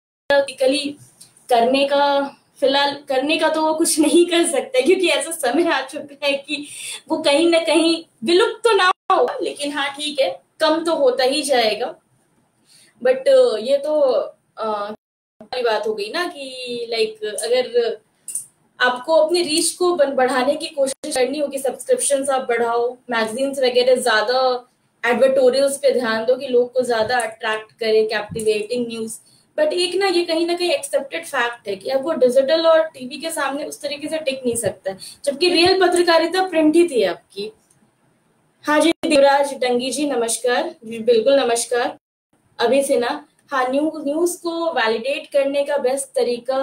करने का फिलहाल करने का तो वो कुछ नहीं कर सकते, क्योंकि ऐसा समय आ चुका है कि वो कहीं ना कहीं विलुप्त तो ना हो, लेकिन हाँ ठीक है कम तो होता ही जाएगा। बट ये तो बात हो गई ना कि लाइक अगर आपको अपनी रीच को बढ़ाने की कोशिश करनी होगी, सब्सक्रिप्शन आप बढ़ाओ, मैगजीन्स वगैरह ज्यादा एडवर्टोरियल्स पे ध्यान दो कि लोग को ज्यादा अट्रैक्ट करे, कैप्टिवेटिंग न्यूज। बट एक ना ये कहीं ना कहीं एक्सेप्टेड फैक्ट है कि अब वो डिजिटल और टीवी के सामने उस तरीके से टिक नहीं सकता है, जबकि रियल पत्रकारिता प्रिंट ही थी आपकी। हाँ जी देवराज डंगी जी नमस्कार, बिल्कुल नमस्कार। अभी से ना, हाँ न्यूज को वैलिडेट करने का बेस्ट तरीका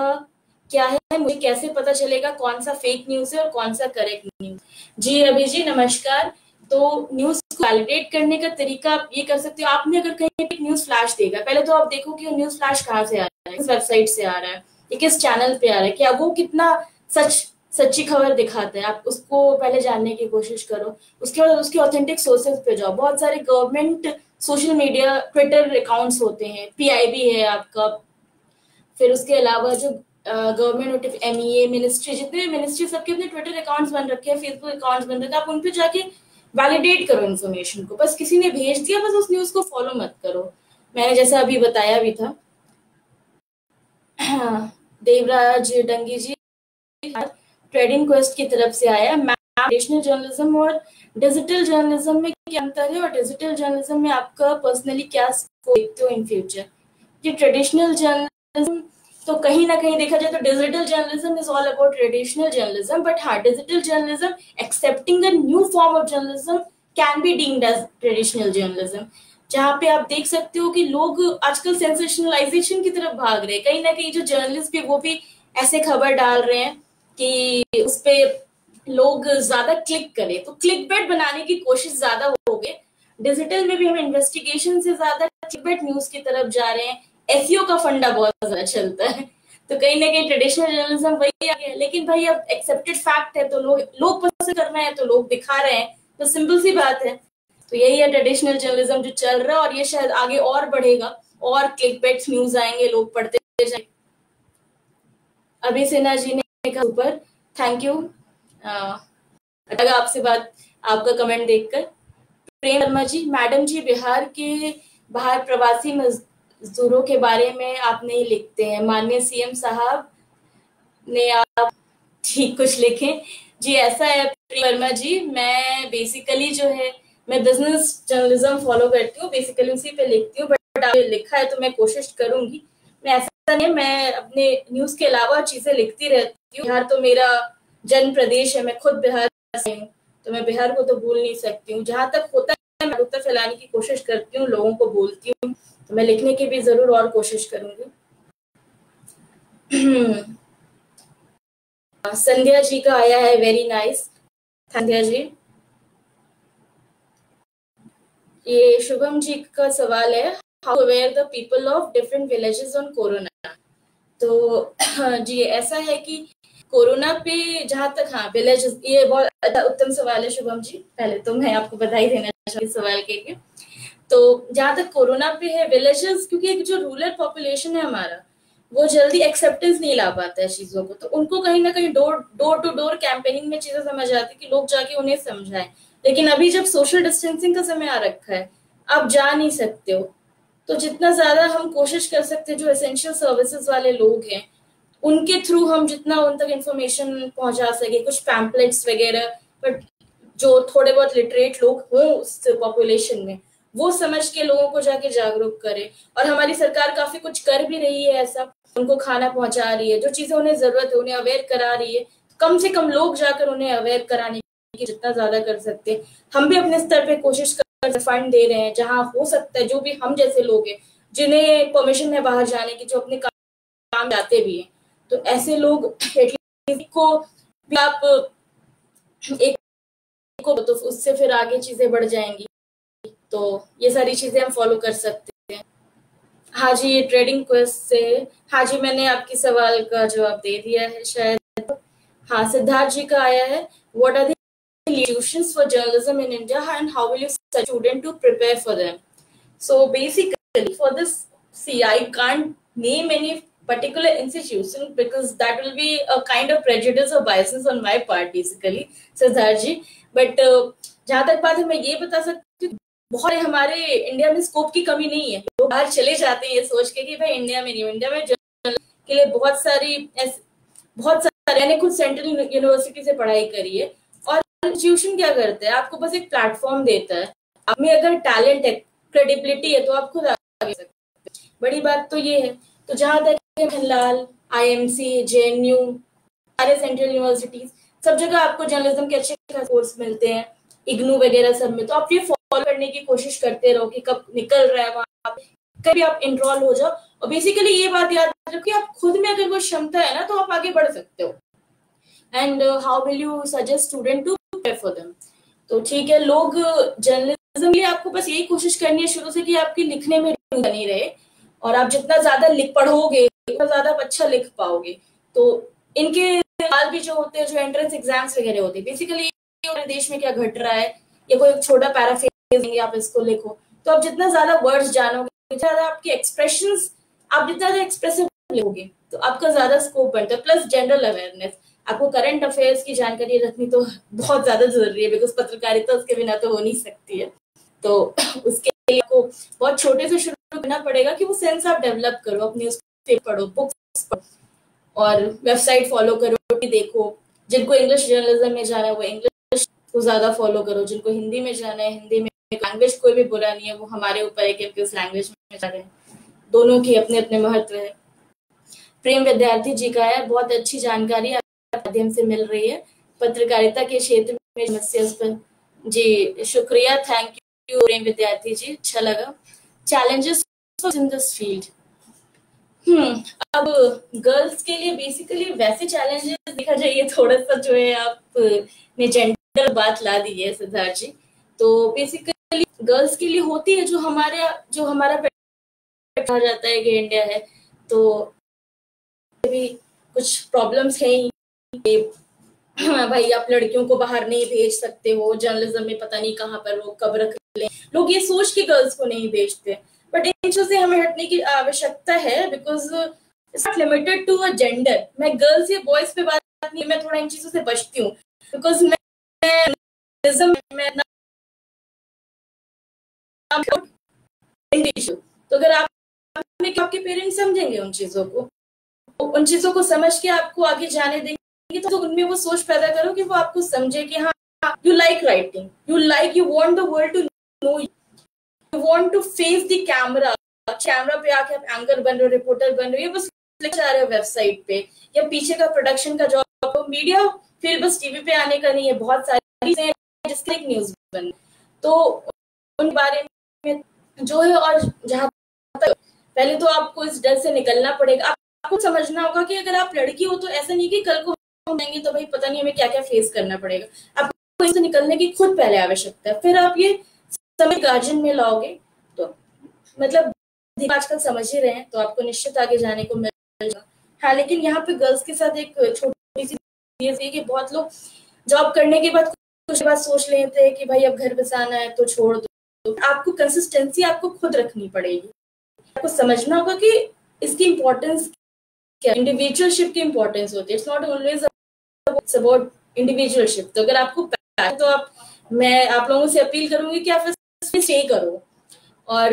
क्या है, मुझे कैसे पता चलेगा कौन सा फेक न्यूज है और कौन सा करेक्ट न्यूज? जी अभी जी नमस्कार। तो न्यूज को वैलिडेट करने का तरीका आप ये कर सकते हो, आपने अगर कहीं एक न्यूज फ्लैश देगा, पहले तो आप देखो कि न्यूज फ्लैश कहाँ से आ रहा है, किस वेबसाइट से आ रहा है, या किस चैनल पे आ रहा है, क्या वो कितना सच्ची खबर दिखाता है, आप उसको पहले जानने की कोशिश करो। उसके बाद उसके ऑथेंटिक सोर्सेज पे जाओ। बहुत सारे government social media Twitter accounts होते हैं, पीआईबी है आपका, फिर उसके अलावा जो गवर्नमेंट एमईए मिनिस्ट्री, जितने मिनिस्ट्री सबके अपने ट्विटर अकाउंट्स बन रखे हैं, फेसबुक अकाउंट्स बन रखे हैं, आप उन पे जाके वैलिडेट करो इन्फॉर्मेशन को। बस किसी ने भेज दिया, बस उस न्यूज को फॉलो मत करो। मैंने जैसा अभी बताया भी था। देवराज डंगी जी ट्रेडिंग क्वेस्ट की तरफ से आया, ट्रेडिशनल जर्नलिज्म और डिजिटल जर्नलिज्म में क्या अंतर है, और डिजिटल जर्नलिज्म में आपका पर्सनली क्या देखते हो इन फ्यूचर? ये ट्रेडिशनल जर्नलिज्म तो कहीं ना कहीं देखा जाए तो digital journalism is all about traditional journalism, but हाँ digital journalism accepting the new form of journalism can be deemed as traditional journalism, जहाँ पे आप देख सकते हो कि लोग आजकल सेंसेशनलाइजेशन की तरफ भाग रहे हैं। कहीं ना कहीं जो जर्नलिस्ट भी वो भी ऐसे खबर डाल रहे हैं कि उसपे लोग ज्यादा क्लिक करें, तो क्लिक बेट बनाने की कोशिश ज्यादा हो गई। डिजिटल में भी हम इन्वेस्टिगेशन से ज्यादा क्लिक बेट न्यूज की तरफ जा रहे हैं। एसईओ का फंडा बहुत ज्यादा चलता है, तो कहीं ना कहीं ट्रेडिशनल जर्नलिज्म वही आ गया। लेकिन भाई अब एक्सेप्टेड फैक्ट है, तो लोग पसंद करना है, तो लोग दिखा रहे हैं, तो सिंपल सी बात है। तो यही है ट्रेडिशनल जर्नलिज्म जो चल रहा है, और ये शायद आगे और बढ़ेगा, और क्लिक बेट न्यूज आएंगे, लोग पढ़ते जाएंगे। अभी सिन्हा जी ने कहा ऊपर, थैंक यू, लगा आपसे बात, आपका कमेंट देखकर। प्रेम वर्मा जी, मैडम जी बिहार के बाहर प्रवासी मजदूरों के बारे में आप नहीं लिखते हैं, माननीय सीएम साहब ने आप ठीक कुछ लिखे। जी ऐसा है प्रेम वर्मा जी, मैं बेसिकली जो है मैं बिजनेस जर्नलिज्म फॉलो करती हूँ, बेसिकली उसी पे लिखती हूँ, बट आपने लिखा है तो मैं कोशिश करूंगी। मैं ऐसा नहीं, मैं अपने न्यूज के अलावा चीजें लिखती रहती हूँ। बिहार तो मेरा जन्म प्रदेश है, मैं खुद बिहार से हूँ, तो मैं बिहार को तो भूल नहीं सकती हूँ। जहां तक होता है मैं उत्तर फैलाने की कोशिश करती हूँ, लोगों को बोलती हूँ, तो मैं लिखने की भी जरूर और कोशिश करूंगी। संध्या जी का आया है, वेरी नाइस, संध्या जी। ये शुभम जी का सवाल है, how aware the people of different villages on corona. तो जी ऐसा है कि कोरोना पे जहां तक, हाँ विलेजेस, ये बहुत उत्तम सवाल है शुभम जी, पहले तो मैं आपको बधाई देना चाहती हूँ सवाल के लिए। तो जहां तक कोरोना पे है, विलेजेस, क्योंकि एक जो रूरल पॉपुलेशन है हमारा, वो जल्दी एक्सेप्टेंस नहीं ला पाता है चीजों को, तो उनको कहीं ना कहीं डोर टू डोर कैंपेनिंग में चीजें समझ आती कि लोग जाके उन्हें समझाएं। लेकिन अभी जब सोशल डिस्टेंसिंग का समय आ रखा है, आप जा नहीं सकते हो, तो जितना ज्यादा हम कोशिश कर सकते हैं, जो एसेंशियल सर्विसेज वाले लोग हैं उनके थ्रू हम जितना उन तक इंफॉर्मेशन पहुंचा सके, कुछ पैम्पलेट्स वगैरह, बट जो थोड़े बहुत लिटरेट लोग हों उस पॉपुलेशन में, वो समझ के लोगों को जाके जागरूक करे। और हमारी सरकार काफी कुछ कर भी रही है ऐसा, उनको खाना पहुंचा रही है, जो चीजें उन्हें जरूरत है उन्हें अवेयर करा रही है। कम से कम लोग जाकर उन्हें अवेयर कराने की जितना ज्यादा कर सकते हैं, हम भी अपने स्तर पे कोशिश कर, फंड दे रहे हैं जहां हो सकता है। जो भी हम जैसे लोग हैं जिन्हें परमिशन है बाहर जाने की, जो अपने काम जाते भी हैं, तो ऐसे लोग एटलीस्ट को भी आप एक को, तो उससे फिर आगे चीजें बढ़ जाएंगी। तो ये सारी चीजें हम फॉलो कर सकते हैं। हाँ जी, ये ट्रेडिंग क्वेस्ट से, हाँ जी मैंने आपकी सवाल का जवाब दे दिया है शायद। हाँ सिद्धार्थ जी का आया है, what are the institutions for journalism in India and how will you suggest student to prepare for them? So basically for this, see, I can't name any particular institution because that will be a kind of prejudice or biases on my part basically, Siddharth ji. But जहां तक बात है, मैं ये बता सकती हूँ, बहुत हमारे इंडिया में स्कोप की कमी नहीं है। लोग बाहर चले जाते हैं ये सोच के कि भाई इंडिया में नहीं, इंडिया में जर्नल के लिए बहुत सारे, मैंने खुद सेंट्रल यूनिवर्सिटी से पढ़ाई करी है। और इंस्टीट्यूशन क्या करता है, आपको बस एक प्लेटफॉर्म देता है, आप में अगर टैलेंट है, क्रेडिबिलिटी है, तो आप खुद आगे सकते हैं। बड़ी बात तो ये है। तो जहां तक खनलाल, आईएमसी, जेएनयू, सारे सेंट्रल यूनिवर्सिटीज, सब जगह आपको जर्नलिज्म के अच्छे कोर्स मिलते हैं, इग्नू वगैरह सब में। तो आप ये फॉलो करने की कोशिश करते रहो कि कब निकल रहा है वहां, कभी आप इनरोल हो जाओ। और बेसिकली ये बात याद रखो कि आप खुद में अगर वो क्षमता है ना, तो आप आगे बढ़ सकते हो। And how will you suggest student to prepare for them? तो ठीक है, लोग जर्नलिज्म के लिए आपको बस यही कोशिश करनी है शुरू से कि आपकी लिखने में रुचि बनी रहे, और आप जितना ज्यादा लिख पढ़ोगे उतना ज्यादा आप अच्छा लिख पाओगे। तो इनके सवाल भी जो होते हैं, जो एंट्रेंस एग्जाम्स वगैरह होते हैं, बेसिकली देश में क्या घट रहा है, या कोई छोटा पैराफ्रेज आप इसको लिखो, तो आप जितना ज्यादा वर्ड्स जानोगे, ज्यादा आपके एक्सप्रेशंस, आप जितना ज्यादा एक्सप्रेसिव लिखोगे, तो आपका ज्यादा स्कोप बढ़ता है। प्लस जनरल अवेयरनेस, आपको करंट अफेयर्स की जानकारी रखनी तो बहुत ज्यादा जरूरी है, बिकॉज पत्रकारिता उसके बिना तो हो नहीं सकती है। तो उसके लिए आपको बहुत छोटे से शुरू करना पड़ेगा कि वो सेंस आप डेवलप करो, अपनी उस पढ़ो, बुक्स पढ़ो, और वेबसाइट फॉलो करो, देखो। जिनको इंग्लिश जर्नलिज्म में जाना है वो इंग्लिश को ज्यादा फॉलो करो, जिनको हिंदी में जाना है हिंदी में। लैंग्वेज कोई भी बुरा नहीं है, वो हमारे ऊपर है कि किस लैंग्वेज में जा रहे हैं, दोनों की अपने अपने महत्व है। प्रेम विद्यार्थी जी का है, बहुत अच्छी जानकारी माध्यम से मिल रही है पत्रकारिता के क्षेत्र में समस्या पर। जी शुक्रिया, थैंक यू प्रेम विद्यार्थी जी, अच्छा लगा। चैलेंजेस इन दिस फील्ड, अब गर्ल्स के लिए बेसिकली वैसे चैलेंजेस देखा जाए, ये थोड़ा सा जो है आपने जेंडर बात ला दी है सिद्धार्थ जी। तो बेसिकली गर्ल्स के लिए होती है, जो हमारा कहा जाता है कि इंडिया है, तो भी कुछ प्रॉब्लम्स हैं ही। भाई आप लड़कियों को बाहर नहीं भेज सकते हो, जर्नलिज्म में पता नहीं कहाँ पर वो कब रख लें, लोग ये सोच के गर्ल्स को नहीं भेजते। बट इन चीजों से हमें हटने की आवश्यकता है, because it's not limited to a gender. मैं गर्ल्स या बॉयज पे बात नहीं, मैं थोड़ा इन चीजों से बचती हूँ, बिकॉज मैं तो अगर आपके पेरेंट्स समझेंगे उन चीजों को, उन चीजों को समझ के आपको आगे जाने देंगे, तो उनमें वो सोच पैदा करो कि वो आपको समझे कि हाँ, you like writing, you want the world to know, you want to face the camera पे आके आप एंकर बन रहे हो, रिपोर्टर बन रहे हो, बस लिख आ रहे हो वेबसाइट पे, या पीछे का प्रोडक्शन का जॉब हो। मीडिया फिर बस टीवी पे आने का नहीं है, बहुत सारी चीजें जिसके एक न्यूज बन, तो उन बारे में जो है। और जहां तक पहले तो आपको इस डर से निकलना पड़ेगा, आपको समझना होगा कि अगर आप लड़की हो तो ऐसा नहीं कि कल को हम जाएंगे तो भाई पता नहीं हमें क्या क्या फेस करना पड़ेगा। आपको इससे निकलने की खुद पहले आवश्यकता है, फिर आप ये समय गार्जियन में लाओगे तो मतलब आजकल समझ ही रहे हैं, तो आपको निश्चित आगे जाने को मिल जाएगा। हाँ, लेकिन यहाँ पे गर्ल्स के साथ एक छोटी सी चीज है कि बहुत लोग जॉब करने के बाद कुछ बात सोच लेते हैं कि भाई अब घर बसाना है तो छोड़ दो। आपको कंसिस्टेंसी आपको खुद रखनी पड़ेगी, आपको समझना होगा कि इसकी इम्पोर्टेंस क्या, इंडिविजुअलशिप की इम्पोर्टेंस होती है। It's not always about individualship. तो अगर आपको तो मैं आप लोगों से अपील करूंगी कि आप स्टे करो। और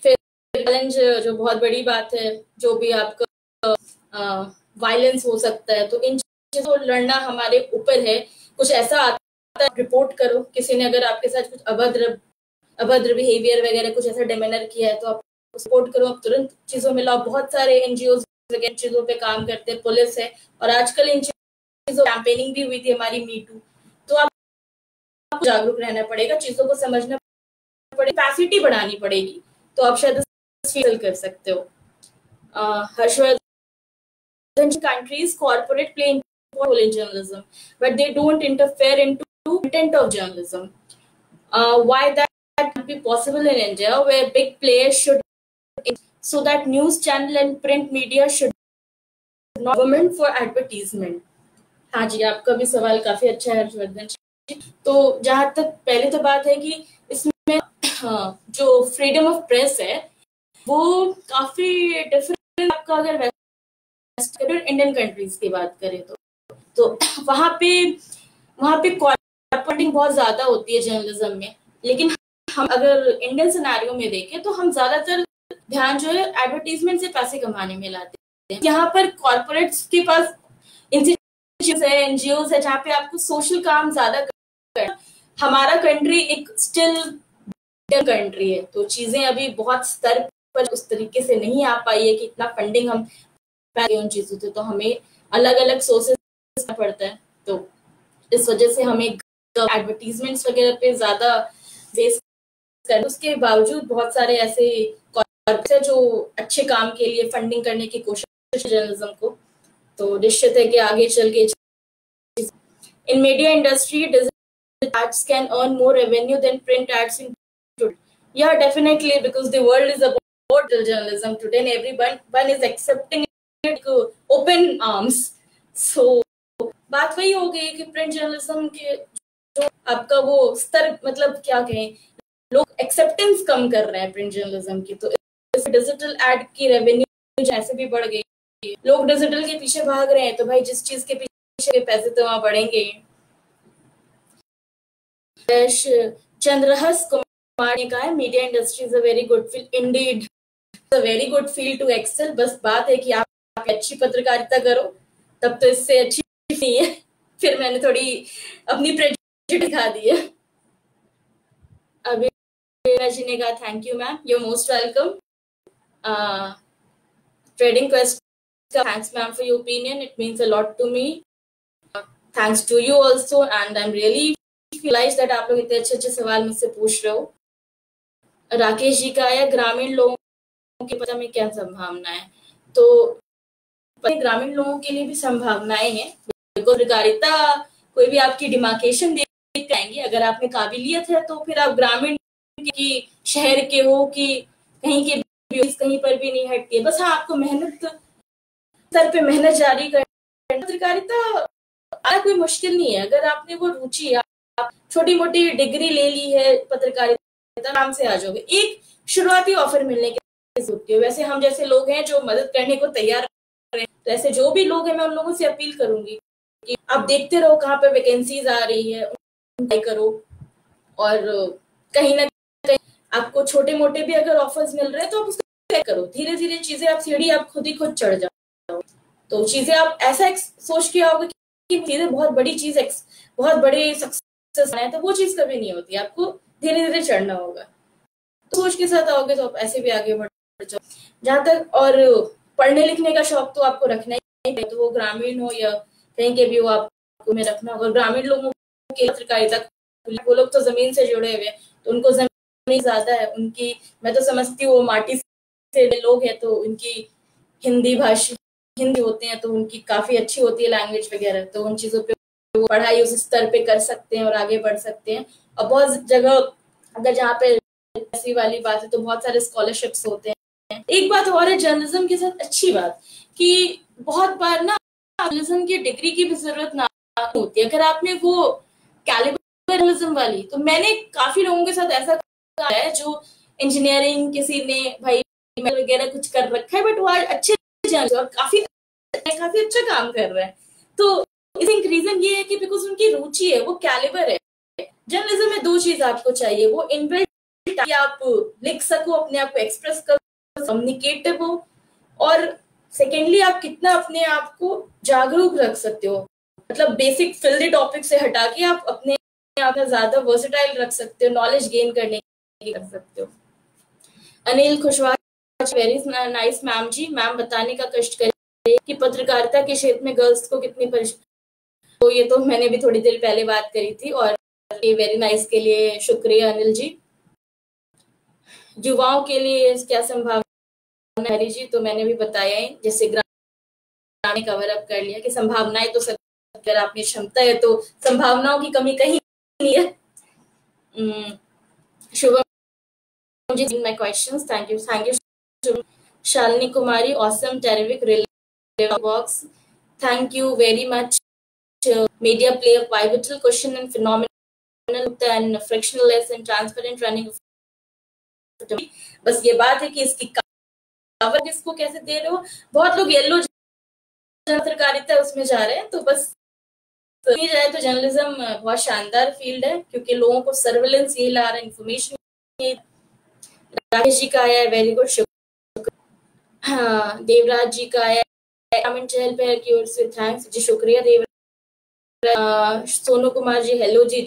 फिर चैलेंज जो बहुत बड़ी बात है, जो भी आपका वायलेंस हो सकता है, तो इन चीजों को लड़ना हमारे ऊपर है। कुछ ऐसा आता है रिपोर्ट करो, किसी ने अगर आपके साथ कुछ अभद्र बिहेवियर वगैरह कुछ ऐसा डेमेनर किया है तो आप सपोर्ट करो, आप तुरंत चीजों में लाओ। बहुत सारे एनजीओ चीजों पे काम करते हैं, पुलिस है, और आजकल इन चीजों कैंपेनिंग भी हुई थी हमारी मीटू। तो आपको जागरूक रहना पड़ेगा, चीजों को समझना पड़ेगा, कैपेसिटी बढ़ानी पड़ेगी, तो आप शायद कर सकते हो। Harshvardhan, countries corporate play important role in journalism, but they don't interfere into content of journalism. Why that can't be possible in India, where big players should, so that news channel and print media should not government for advertisement. हाँ जी, आपका भी सवाल काफी अच्छा है हर्षवर्धन जी। तो जहां तक पहले तो बात है कि इसमें जो फ्रीडम ऑफ प्रेस है वो काफी डिफरेंट आपका, अगर इंडियन कंट्रीज की बात करें तो वहां पे कॉर्पोरेटिंग बहुत ज्यादा होती है जर्नलिज्म में। लेकिन हम अगर इंडियन सिनेरियो में देखें तो हम ज्यादातर ध्यान जो है एडवर्टीजमेंट से पैसे कमाने में लाते हैं। यहाँ पर कॉर्पोरेट्स के पास इंस्टीट्यूट है, एनजीओ है, जहाँ पे आपको सोशल काम ज्यादा करना। हमारा कंट्री एक स्टिल कंट्री है, तो चीजें अभी बहुत स्तर पर उस तरीके से नहीं आ पाई है कि इतना फंडिंग हम उन चीजों से, तो हमें अलग अलग सोर्सेस पड़ता है। तो इस वजह से हमें एडवर्टीजमेंट्स वगैरह पे ज्यादा वेस्ट कर, उसके बावजूद बहुत सारे ऐसे कॉर्पोरेट्स हैं जो अच्छे काम के लिए फंडिंग करने की कोशिश जर्नलिज्म को। तो निश्चित है कि आगे चल के in media industry digital ads can earn more revenue than print ads in today. Yeah, definitely, because the world is about journalism today and everyone is accepting open arms. So बात वही हो गई कि प्रिंट जर्नलिज्म के जो आपका वो स्तर, मतलब क्या कहें, लोग एक्सेप्टेंस कम कर रहे हैं प्रिंट जर्नलिज्म की, तो इस डिजिटल एड की रेवेन्यू जैसे भी बढ़ गई, लोग डिजिटल के पीछे भाग रहे हैं, तो भाई जिस चीज के पीछे पैसे तो वहां बढ़ेंगे। चंद्रहस कुमार ने कहा, media industry is a very good field indeed, a very good field to excel. बस बात है कि आप अच्छी पत्रकारिता करो, तब तो इससे अच्छी नहीं है। फिर मैंने थोड़ी अपनी प्रेजुडिस दिखा दी है। अभी जी ने कहा, thank you ma'am, you most welcome. Trading question, thanks ma'am for your opinion, it means a lot to me. Thanks to you also, and I am really realise that आप लोग इतने अच्छे अच्छे सवाल मुझसे पूछ रहे हो। राकेश जी का आया, ग्रामीण लोगों की पता में क्या संभावना है। तो ग्रामीण लोगों के लिए भी संभावनाएं हैं। पत्रकारिता कोई भी आपकी डिमार्केशन देख आएंगे, अगर आप में काबिलियत है तो फिर आप ग्रामीण की, शहर के हो कि कहीं के भी, कहीं पर भी नहीं हटती है। बस हाँ, आपको मेहनत स्तर पे मेहनत जारी करना। पत्रकारिता कोई मुश्किल नहीं है, अगर आपने वो रुचि, आप छोटी मोटी डिग्री ले ली है पत्रकारिता, आराम से आ जाओगे। एक शुरुआती ऑफर मिलने की जरूरत है। वैसे हम जैसे लोग हैं जो मदद करने को तैयार हैं, तो ऐसे जो भी लोग हैं मैं उन लोगों से अपील करूंगी कि आप देखते रहो कहाँ पे वैकेंसीज आ रही है, अप्लाई करो। और कहीं ना कहीं आपको छोटे मोटे भी अगर ऑफर्स मिल रहे हैं तो आप उसको तय करो। धीरे धीरे चीजें, आप सीढ़ी आप खुद ही खुद चढ़ जाओ। तो चीजें आप ऐसा सोच के आओगे कि चीजें बहुत बड़ी चीज, बहुत बड़ी सक्सेस है, तो वो चीज कभी नहीं होती। आपको धीरे धीरे चढ़ना होगा। तो सोच के साथ आओगे तो आप ऐसे भी आगे बढ़ जाओ। जहां तक और पढ़ने लिखने का शौक तो आपको रखना ही है, तो वो ग्रामीण हो या कहीं के भी हो, आपको में रखना होगा। ग्रामीण लोगों के पत्रकारिता, वो लोग तो जमीन से जुड़े हुए हैं, तो उनको जमीन ज्यादा है उनकी। मैं तो समझती हूँ माटी से लोग हैं, तो उनकी हिंदी भाषा, हिंदी होते हैं तो उनकी काफी अच्छी होती है लैंग्वेज वगैरह, तो उन चीजों पे वो पढ़ाई उस स्तर पे कर सकते हैं और आगे बढ़ सकते हैं। और बहुत जगह अगर जहाँ पे ऐसी वाली बात है तो बहुत सारे स्कॉलरशिप्स होते हैं। एक बात और है जर्नलिज्म के साथ अच्छी बात, कि बहुत बार ना जर्नलिज्म की डिग्री की भी जरूरत ना होती है। अगर आपने वो कैलिबर जर्नलिज्म वाली, तो मैंने काफी लोगों के साथ ऐसा कहा है जो इंजीनियरिंग, किसी ने भाई वगैरह कुछ कर रखा है, बट वो आज अच्छे और काफी अच्छा काम कर रहा है। तो इसका रीजन ये है कि बिकॉज उनकी रुचि है, वो कैलिबर है। जर्नलिज्म में दो चीज आपको चाहिए, वो इनबिल्ट कि आप लिख सको, अपने आप को एक्सप्रेस कर, कम्युनिकेटिव हो, और सेकेंडली आप कितना अपने आप को जागरूक रख सकते हो। मतलब बेसिक फिल्दी टॉपिक से हटा के आप अपने आप में ज्यादा वर्सेटाइल रख सकते हो, नॉलेज गेन करने की कर सकते हो। Anil Kushwaha, very nice ma'am ji. Ma'am बताने का कष्ट करिए कि पत्रकारिता के क्षेत्र में गर्ल्स को कितनी परेशानी। तो ये तो मैंने भी थोड़ी देर पहले बात करी थी, और ये वेरी नाइस के लिए शुक्रिया अनिल जी। युवाओं के लिए क्या संभावना है जी, तो मैंने भी बताया है, जैसे ग्रामीण कवर अप कर लिया कि संभावनाएं तो सब, अगर आपकी क्षमता है तो संभावनाओं की कमी कहीं नहीं है। Shubham ji, my questions, thank you Shalini Kumari, awesome, terrific, relevant works, thank you very much. Media play a pivotal question and phenomenal and frictionless and transparent running. बस ये बात है कि इसकी कवर किसको कैसे दे रहे हो। बहुत लोग येलो पत्रकारिता उसमें जा रहे हैं, तो बस नहीं जाए तो जर्नलिज्म बहुत शानदार फील्ड है, क्योंकि लोगों को सर्वेलेंस यही ला रहा है, इंफॉर्मेशन। राकेश जी का आया है, वेरी गुड, शुक्रिया। हाँ, देवराज जी का आया है, ग्रामीण चहल पहल की ओर से थैंक्स जी, शुक्रिया देवराज। सोनू कुमार जी, हेलो जी।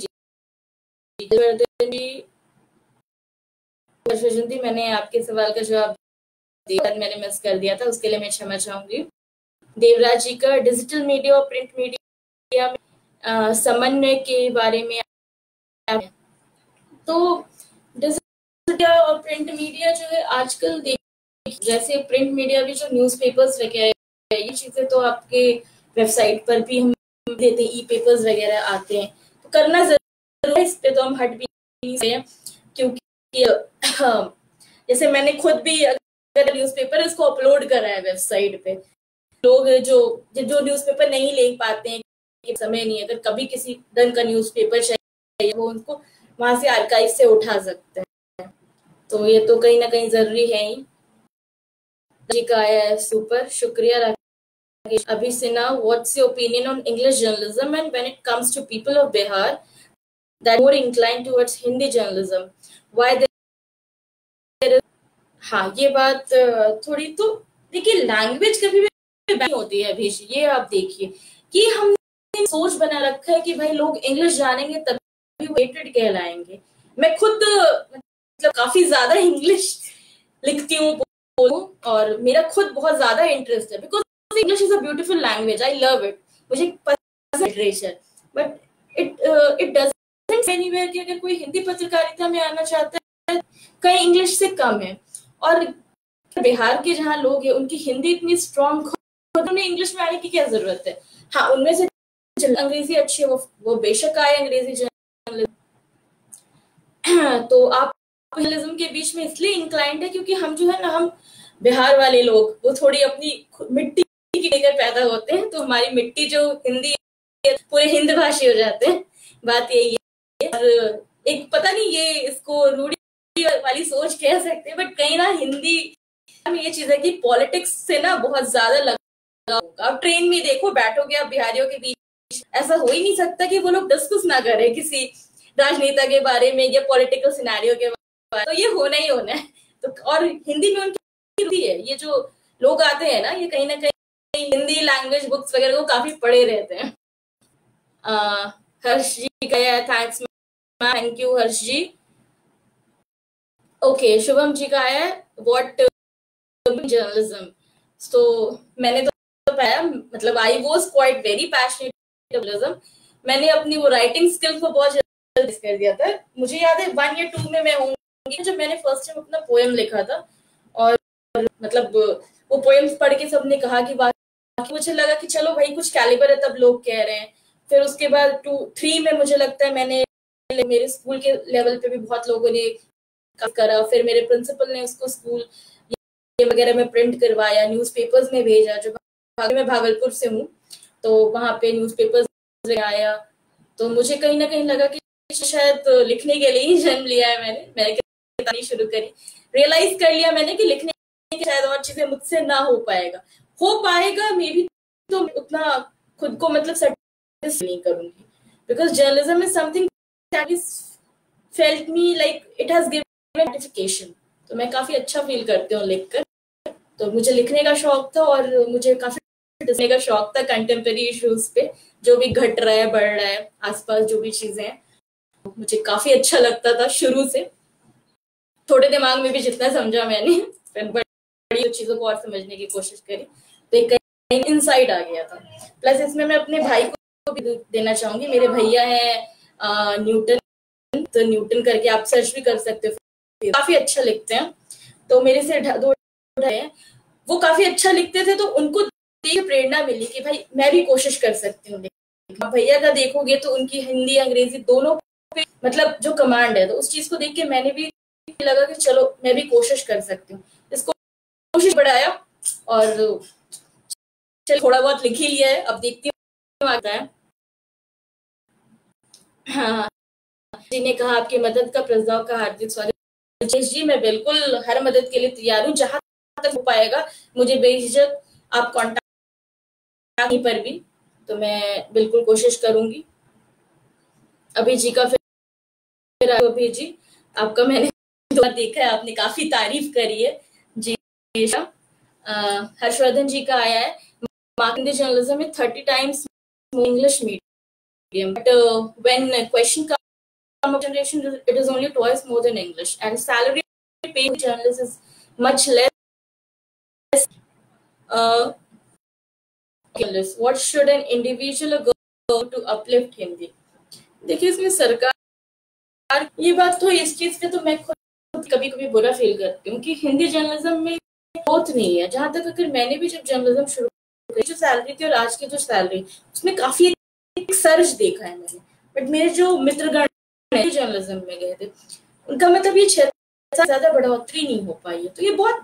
जी, मैंने आपके सवाल का जवाब दिया, मैंने मिस कर दिया था, उसके लिए मैं क्षमा चाहूंगी। देवराज जी का डिजिटल मीडिया और प्रिंट मीडिया में समन्वय के बारे में, तो डिजिटल मीडिया और प्रिंट मीडिया जो है आजकल जैसे प्रिंट मीडिया भी जो न्यूज़पेपर्स वगैरह, ये चीजें तो आपके वेबसाइट पर भी हम देते हैं, ई पेपर्स वगैरह आते हैं, तो करना जरूरी है। इस पे तो हम हट भी नहीं सकते, क्योंकि जैसे मैंने खुद भी अगर न्यूज़पेपर इसको अपलोड करा है वेबसाइट पे, लोग जो न्यूज़पेपर नहीं ले पाते हैं, समय नहीं, अगर कभी किसी ढंग का न्यूज़पेपर चाहिए, वो उनको वहां से आर्काइव से उठा सकते हैं, तो ये तो कहीं ना कहीं जरूरी है ही। जी का आया है, सुपर, शुक्रिया Rakesh. Abhi Sinha, what's your opinion on English journalism and when it comes to people of Bihar that more inclined towards Hindi journalism, why there. हाँ, ये बात थोड़ी तो देखिए, लैंग्वेज कभी भी नहीं होती है अभी। ये आप देखिए कि हमने सोच बना रखा है कि भाई लोग इंग्लिश जानेंगे तभी वेटेड कहलाएंगे। मैं खुद मतलब काफी ज्यादा इंग्लिश लिखती हूँ, बोलूं, और मेरा खुद बहुत ज्यादा इंटरेस्ट है, because English is a beautiful language, I love it, मुझे पसंद है literature, but it doesn't anywhere कि अगर कोई हिंदी पत्रकारिता में आना चाहता है, कहीं इंग्लिश से कम है। और बिहार के जहाँ लोग हैं उनकी हिंदी इतनी स्ट्रांग, उन्हें इंग्लिश में आने की क्या जरूरत है। हाँ, उनमें से अंग्रेजी अच्छी है, वो बेशक आए अंग्रेजी जर्नलिज्म। तो आप जर्नलिज्म के बीच में इसलिए इंक्लाइंड है क्योंकि हम जो है ना, हम बिहार वाले लोग वो थोड़ी अपनी मिट्टी की लेकर पैदा होते हैं, तो हमारी मिट्टी जो हिंदी पूरे हिंद भाषी हो जाते हैं। बात यही है। और एक पता नहीं ये इसको रूढ़ी वाली सोच कह सकते हैं, बट कहीं ना हिंदी में ये चीज है कि पॉलिटिक्स से ना बहुत ज्यादा लगा होगा। अब ट्रेन में देखो, बैठोगे आप बिहारियों के बीच, ऐसा हो ही नहीं सकता कि वो लोग डिस्कस ना करें किसी राजनेता के बारे में या पॉलिटिकल सिनेरियो के बारे में, तो ये होना ही होना है। तो और हिंदी में उनकी है, ये जो लोग आते हैं ना, ये कहीं ना कहीं हिंदी लैंग्वेज बुक्स वगैरह को काफी पढ़े रहते हैं। हर्ष जी का है, thanks thank you Harsh ji. Okay, Shubham ji का है व्हाट जर्नलिज्म। तो मैंने तो पाया, मतलब I was quite very passionate journalism. मैंने अपनी वो राइटिंग स्किल्स को बहुत जल्दी कर दिया था। मुझे याद है 1 या 2 में मैं होंगी जब मैंने फर्स्ट टाइम अपना पोएम लिखा था, और मतलब वो पोएम्स पढ़ के सबने कहा कि बाकी, मुझे लगा कि चलो भाई कुछ कैलिबर है, तब लोग कह रहे हैं। फिर उसके बाद 2-3 में मुझे लगता है मैंने मेरे स्कूल के लेवल पे भी बहुत लोगों ने करा, फिर मेरे प्रिंसिपल ने उसको स्कूल वगैरह में प्रिंट करवाया, न्यूज़पेपर्स में भेजा। जो मैं भागलपुर से हूँ, तो वहां पे न्यूज़पेपर्स आया, तो मुझे कहीं ना कहीं लगा कि शायद लिखने के लिए ही जन्म लिया है मैंने किताबें शुरू करी। रियलाइज कर लिया मैंने कि लिखने की शायद और चीजें मुझसे ना हो पाएगा मे भी, तो उतना खुद को मतलब सेटिस्फाई नहीं करूंगी, because journalism is something that is felt me like it has given gratification. तो मैं काफी अच्छा फील करती हूँ लिखकर। तो मुझे लिखने का शौक था, और मुझे काफी लिखने का शौक था कंटेम्प्रेरी इश्यूज पे, जो भी घट रहा है, बढ़ रहा है आसपास, जो भी चीजें हैं, मुझे काफी अच्छा लगता था शुरू से। थोड़े दिमाग में भी जितना समझा मैंने, फिर बड़ी चीजों को और समझने की कोशिश करी, तो एक कहीं इनसाइट आ गया था। प्लस इसमें मैं अपने भाई को भी देना चाहूंगी। मेरे भैया है न्यूटन, तो न्यूटन करके आप सर्च भी कर सकते हो, काफी अच्छा लिखते हैं। तो मेरे से 2 हैं, वो काफी अच्छा लिखते थे, तो उनको देख प्रेरणा मिली कि भाई मैं भी कोशिश कर सकती हूँ। भैया का देखोगे तो उनकी हिंदी अंग्रेजी दोनों पे मतलब जो कमांड है, तो उस चीज को देख के मैंने भी लगा कि चलो मैं भी कोशिश कर सकती हूँ। इसको कोशिश बढ़ाया, और चलो थोड़ा बहुत लिख ही लिया है, अब देखती हूँ आता है। हाँ जी ने कहा आपकी मदद का प्रस्ताव का हार्दिक स्वागत। जी मैं बिल्कुल हर मदद के लिए तैयार हूँ, जहां तक हो पाएगा मुझे बेझिझक आप कांटेक्ट पर भी, तो मैं बिल्कुल कोशिश करूंगी। अभी जी का फिर अभी जी आपका मैंने देखा है, आपने काफी तारीफ करी है जी। हर्षवर्धन जी का आया है, मार्किंग द जर्नलिज्म में 30 times English medium, but when question come generation it is only twice more than English, and salary pay journalists is much less. What should an individual go to uplift Hindi? देखिए इसमें सरकार, ये बात तो इस चीज पे तो मैं खुद कभी कभी बुरा फील करती हूँ कि हिंदी जर्नलिज्म में ग्रोथ नहीं है। जहां तक अगर मैंने भी जब जर्नलिज्म शुरू की, जो सैलरी थी और आज की जो सैलरी, उसमें काफी एक सर्ज देखा है मैंने। बट मेरे जो मित्रगण जर्नलिज्म में गए थे, उनका मतलब ये 6 साल ज्यादा बढ़ोतरी नहीं हो पाई है। तो ये बहुत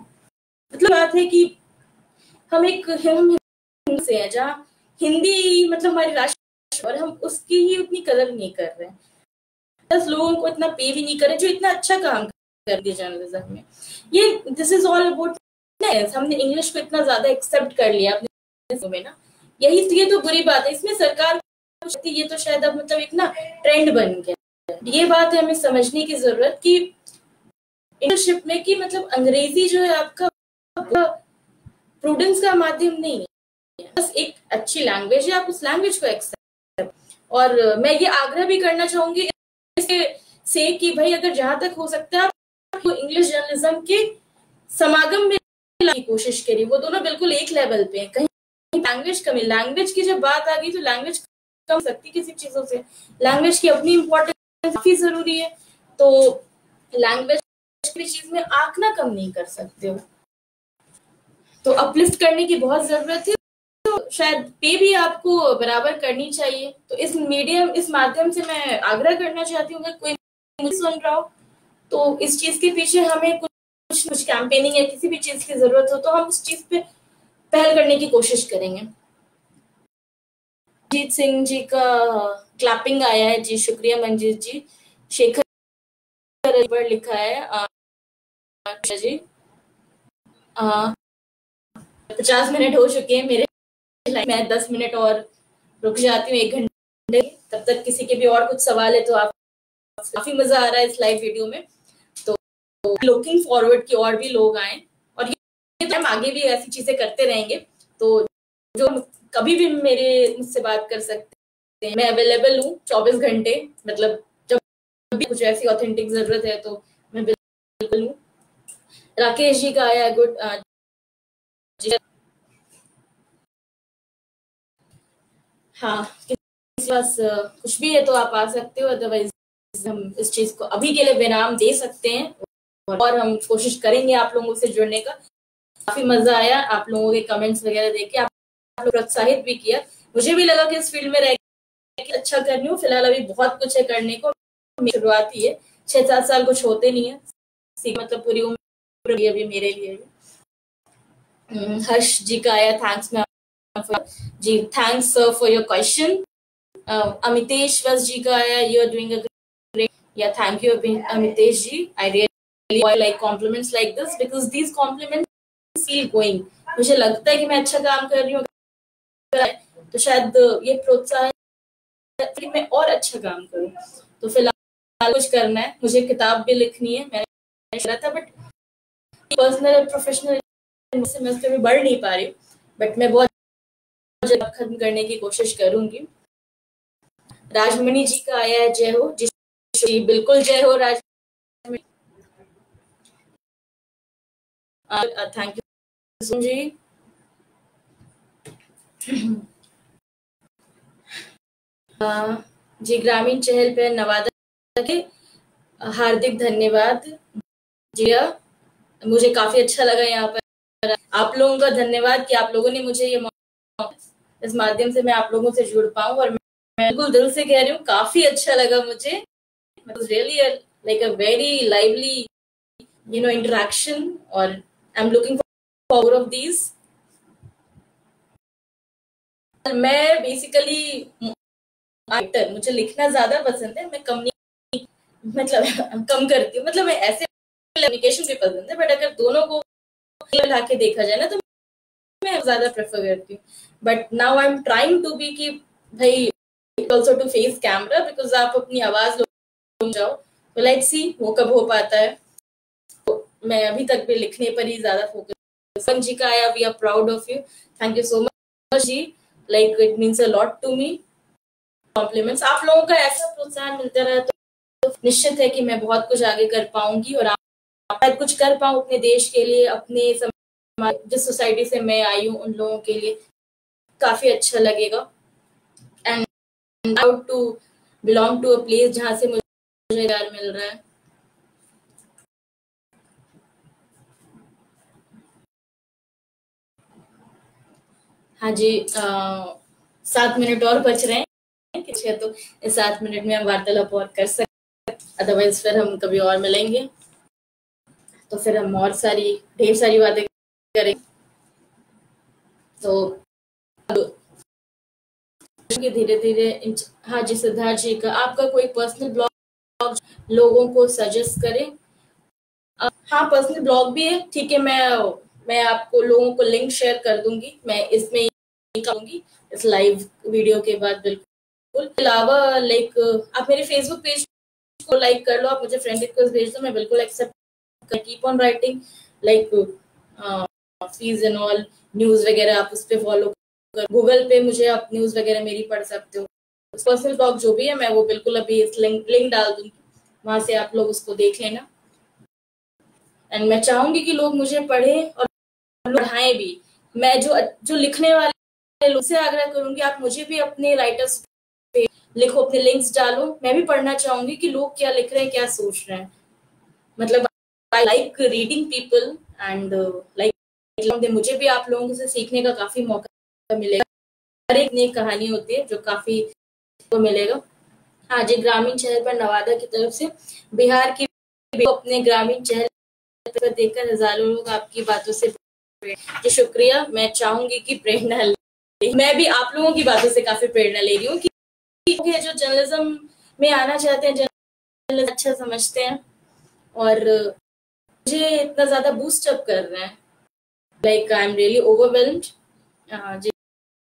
मतलब बात है कि हम हिंदी से हैं, जहाँ हिंदी मतलब हमारी राष्ट्र, और हम उसकी ही उतनी कदर नहीं कर रहे हैं। 10 लोगों को इतना पे भी नहीं कर रहे जो इतना अच्छा काम कर दिया जर्नलिज्म में। ये दिस इज ऑल अबाउट, हमने इंग्लिश को इतना ज्यादा एक्सेप्ट कर लिया अपने में ना, यही ये तो बुरी बात है। इसमें सरकार, ये तो शायद अब मतलब एक ना ट्रेंड बन गया। ये बात है हमें समझने की जरूरत कि इंटर्नशिप में कि मतलब अंग्रेजी जो है आपका प्रूडेंस का माध्यम नहीं है, बस एक अच्छी लैंग्वेज है, आप उस लैंग्वेज को एक्सेप्ट। और मैं ये आग्रह भी करना चाहूंगी से कि भाई अगर जहां तक हो सकता है आप इंग्लिश जर्नलिज्म के समागम में की कोशिश करिए। वो दोनों बिल्कुल एक लेवल पे हैं। कहीं लैंग्वेज कमी, लैंग्वेज की जब बात आ गई तो लैंग्वेज कम सकती किसी चीजों से। लैंग्वेज की अपनी इंपॉर्टेंस काफी जरूरी है, तो लैंग्वेज की चीज में आंकना कम नहीं कर सकते हो। तो अपलिफ्ट करने की बहुत जरूरत है, तो शायद पे भी आपको बराबर करनी चाहिए। तो इस माध्यम से मैं आग्रह करना चाहती हूँ, अगर कोई मुझे सुन रहा हो तो इस चीज के पीछे हमें कुछ कैंपेनिंग या किसी भी चीज की जरूरत हो तो हम उस चीज पे पहल करने की कोशिश करेंगे। मंजीत सिंह जी का क्लैपिंग आया है जी, शुक्रिया मंजीत जी। शेखर पर लिखा है जी 50 मिनट हो चुके हैं मेरे, मैं 10 मिनट और रुक जाती हूँ, 1 घंटे। तब तक किसी के भी और कुछ सवाल है तो आप, काफी मजा आ रहा है इस लाइव वीडियो में, तो लुकिंग फॉरवर्ड कि और भी लोग आए, और ये हम आगे भी ऐसी चीजें करते रहेंगे। तो जो कभी भी मुझसे बात कर सकते हैं, मैं अवेलेबल हूँ 24 घंटे, मतलब जब भी कुछ ऐसी ऑथेंटिक जरूरत है तो मैं बिल्कुल हूँ। राकेश जी का आया गुड, हाँ किसी पास कुछ भी है तो आप आ सकते हो, अदरवाइज हम इस चीज को अभी के लिए विराम दे सकते हैं और हम कोशिश करेंगे आप लोगों से जुड़ने का। काफी मजा आया आप लोगों के कमेंट्स वगैरह देख के, आप लोग प्रोत्साहित भी किया, मुझे भी लगा कि इस फील्ड में रह के अच्छा कर रही हूँ। फिलहाल अभी बहुत कुछ है करने को, शुरुआत ही है, 6-7 साल कुछ होते नहीं है, मतलब पूरी उम्र अभी मेरे लिए भी। हर्ष जी का आया, thanks ma'am ji, thanks for your question. Amitesh वस जी का आया, you are doing a great, yeah thank you Amitesh ji, I really like compliments like this because these compliments feel going, मुझे लगता है कि मैं अच्छा काम कर रही हूँ तो शायद ये प्रोत्साहन मैं और अच्छा काम करूँ। तो फिलहाल कुछ करना है, मुझे किताब भी लिखनी है, मैंने कहा था, बट पर्सनल और प्रोफेशनल सेमेस्टर में बढ़ नहीं पा रही, बट मैं बहुत जल्द खत्म करने की कोशिश करूंगी। राजमणि जी का आया है, जय हो जी, बिल्कुल जय हो राजमणि, थैंक यू जी। जी ग्रामीण चहल पे नवादा के हार्दिक धन्यवाद जी, मुझे काफी अच्छा लगा यहाँ पर, आप लोगों का धन्यवाद कि आप लोगों ने मुझे ये मौका, इस माध्यम से मैं आप लोगों से जुड़ पाऊँ, और मैं बिल्कुल दिल से कह रही हूँ काफी अच्छा लगा मुझे, really like a very lively interaction, और I'm looking forward of these। मैं बेसिकली राइटर, मुझे लिखना ज्यादा पसंद है, मैं कम नहीं, मतलब कम करती हूँ, मतलब मैं ऐसे कम्युनिकेशन भी पसंद है, बट अगर दोनों को मिला के देखा जाए ना तो मैं ज्यादा प्रेफर करती हूँ। But now I am trying to be कि भाई also to face camera, because आप अपनी आवाज जाओ, तो लेट्स सी वो कब हो पाता है। तो मैं अभी तक भी लिखने पर ही ज्यादा फोकस। संग जी का आया, we are proud of you, thank you so much ji, like it means a lot to me, compliments, आप लोगों का ऐसा प्रोत्साहन मिलता रहा तो निश्चित है कि मैं बहुत कुछ आगे कर पाऊंगी, और आप कुछ कर पाऊं अपने देश के लिए, अपने समाज, जिस सोसाइटी से मैं आई हूँ उन लोगों के लिए काफी अच्छा लगेगा। And proud to belong to a place जहाँ से मुझे प्यार मिल रहा है। हाँ जी, 7 मिनट और बच रहे हैं, कुछ है तो इस 7 मिनट में हम वार्तालाप और कर सकते, अदरवाइज फिर हम कभी और मिलेंगे तो फिर हम और ढेर सारी बातें करेंगे। तो धीरे धीरे, हाँ जी सिद्धार्थ जी का, आपका कोई पर्सनल ब्लॉग लोगों को सजेस्ट करें? हाँ पर्सनल ब्लॉग भी है, ठीक है, मैं आपको लोगों को लिंक शेयर कर दूंगी, मैं इसमें ही करूंगी इस लाइव वीडियो के बाद, बिल्कुल। अलावा लाइक आप मेरे फेसबुक पेज को लाइक कर लो, आप मुझे फ्रेंड रिक्वेस्ट भेज दो, मैं बिल्कुल accept, keep on writing like fees and all, news वगैरह आप उस पर फॉलो कर, गूगल पे मुझे आप न्यूज वगैरह मेरी पढ़ सकते हो। पर्सनल ब्लॉग जो भी है मैं वो बिल्कुल अभी इस लिंक डाल दूंगी, वहां से आप लोग उसको देख लेना। एंड मैं चाहूंगी कि लोग मुझे पढ़ें और पढ़ाएं भी, मैं जो लिखने वाले लोग से आग्रह करूंगी आप मुझे भी अपने राइटर्स पे लिखो, अपने लिंक्स डालो, मैं भी पढ़ना चाहूंगी कि लोग क्या लिख रहे हैं, क्या सोच रहे हैं, मतलब I like reading people and like मुझे भी आप लोगों से सीखने का काफी मौका मिलेगा। हर एक नई कहानी होती है जो काफी को मिलेगा। हाँ जी, ग्रामीण शहर पर नवादा की तरफ से बिहार की अपने ग्रामीण शहर पर देखकर हजारों लोग आपकी बातों से जी शुक्रिया। मैं चाहूंगी कि प्रेरणा मैं भी आप लोगों की बातों से काफी प्रेरणा ले रही हूँ कि जो जर्नलिज्म में आना चाहते हैं, जर्नलिज्म अच्छा समझते हैं और मुझे इतना ज्यादा बूस्ट अप कर रहे हैं। Like I am really overwhelmed. जी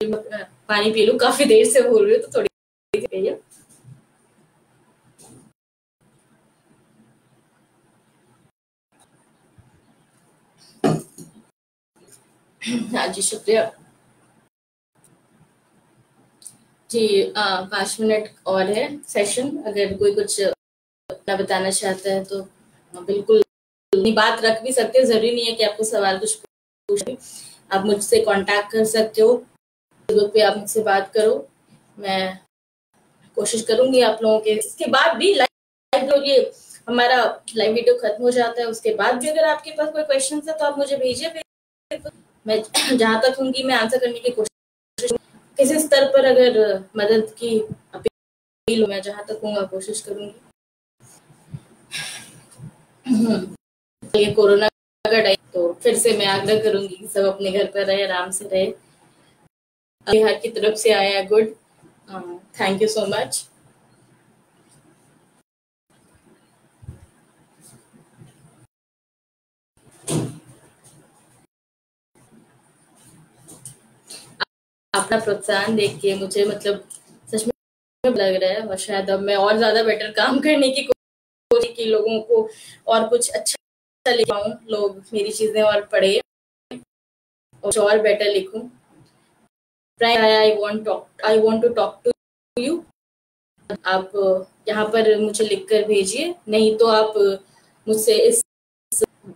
पानी पी लूं, काफी देर से बोल रही हूँ तो थोड़ी पीइए। हाँ जी शुक्रिया जी। 5 मिनट और है सेशन, अगर कोई कुछ बताना चाहता है तो बिल्कुल अपनी बात रख भी सकते हैं। जरूरी नहीं है कि आपको सवाल कुछ पूछे। आप मुझसे कांटेक्ट कर सकते हो, फेसबुक पे आप मुझसे बात करो। मैं कोशिश करूंगी आप लोगों के इसके बाद भी लाइव जो ये हमारा लाइव वीडियो खत्म हो जाता है उसके बाद भी अगर आपके पास कोई क्वेश्चन है तो आप मुझे भेजिए। मैं जहां तक होंगी मैं आंसर करने की कोशिश, किसी स्तर पर अगर मदद की अपील मैं जहां तक होऊंगा कोशिश करूंगी। ये कोरोना का टाइम तो फिर से मैं आग्रह करूंगी कि सब अपने घर पर रहे, आराम से रहे। बिहार की तरफ से आया good, thank you so much. अपना प्रोत्साहन देख के मुझे मतलब सच में लग रहा है और शायद अब मैं और ज्यादा बेटर काम करने की कोशिश की, लोगों को और कुछ अच्छा लिख पाऊं, लोग मेरी चीजें और पढ़े और बेटर लिखूं। I want to talk to you. आप यहाँ पर मुझे लिखकर भेजिए, नहीं तो आप मुझसे इस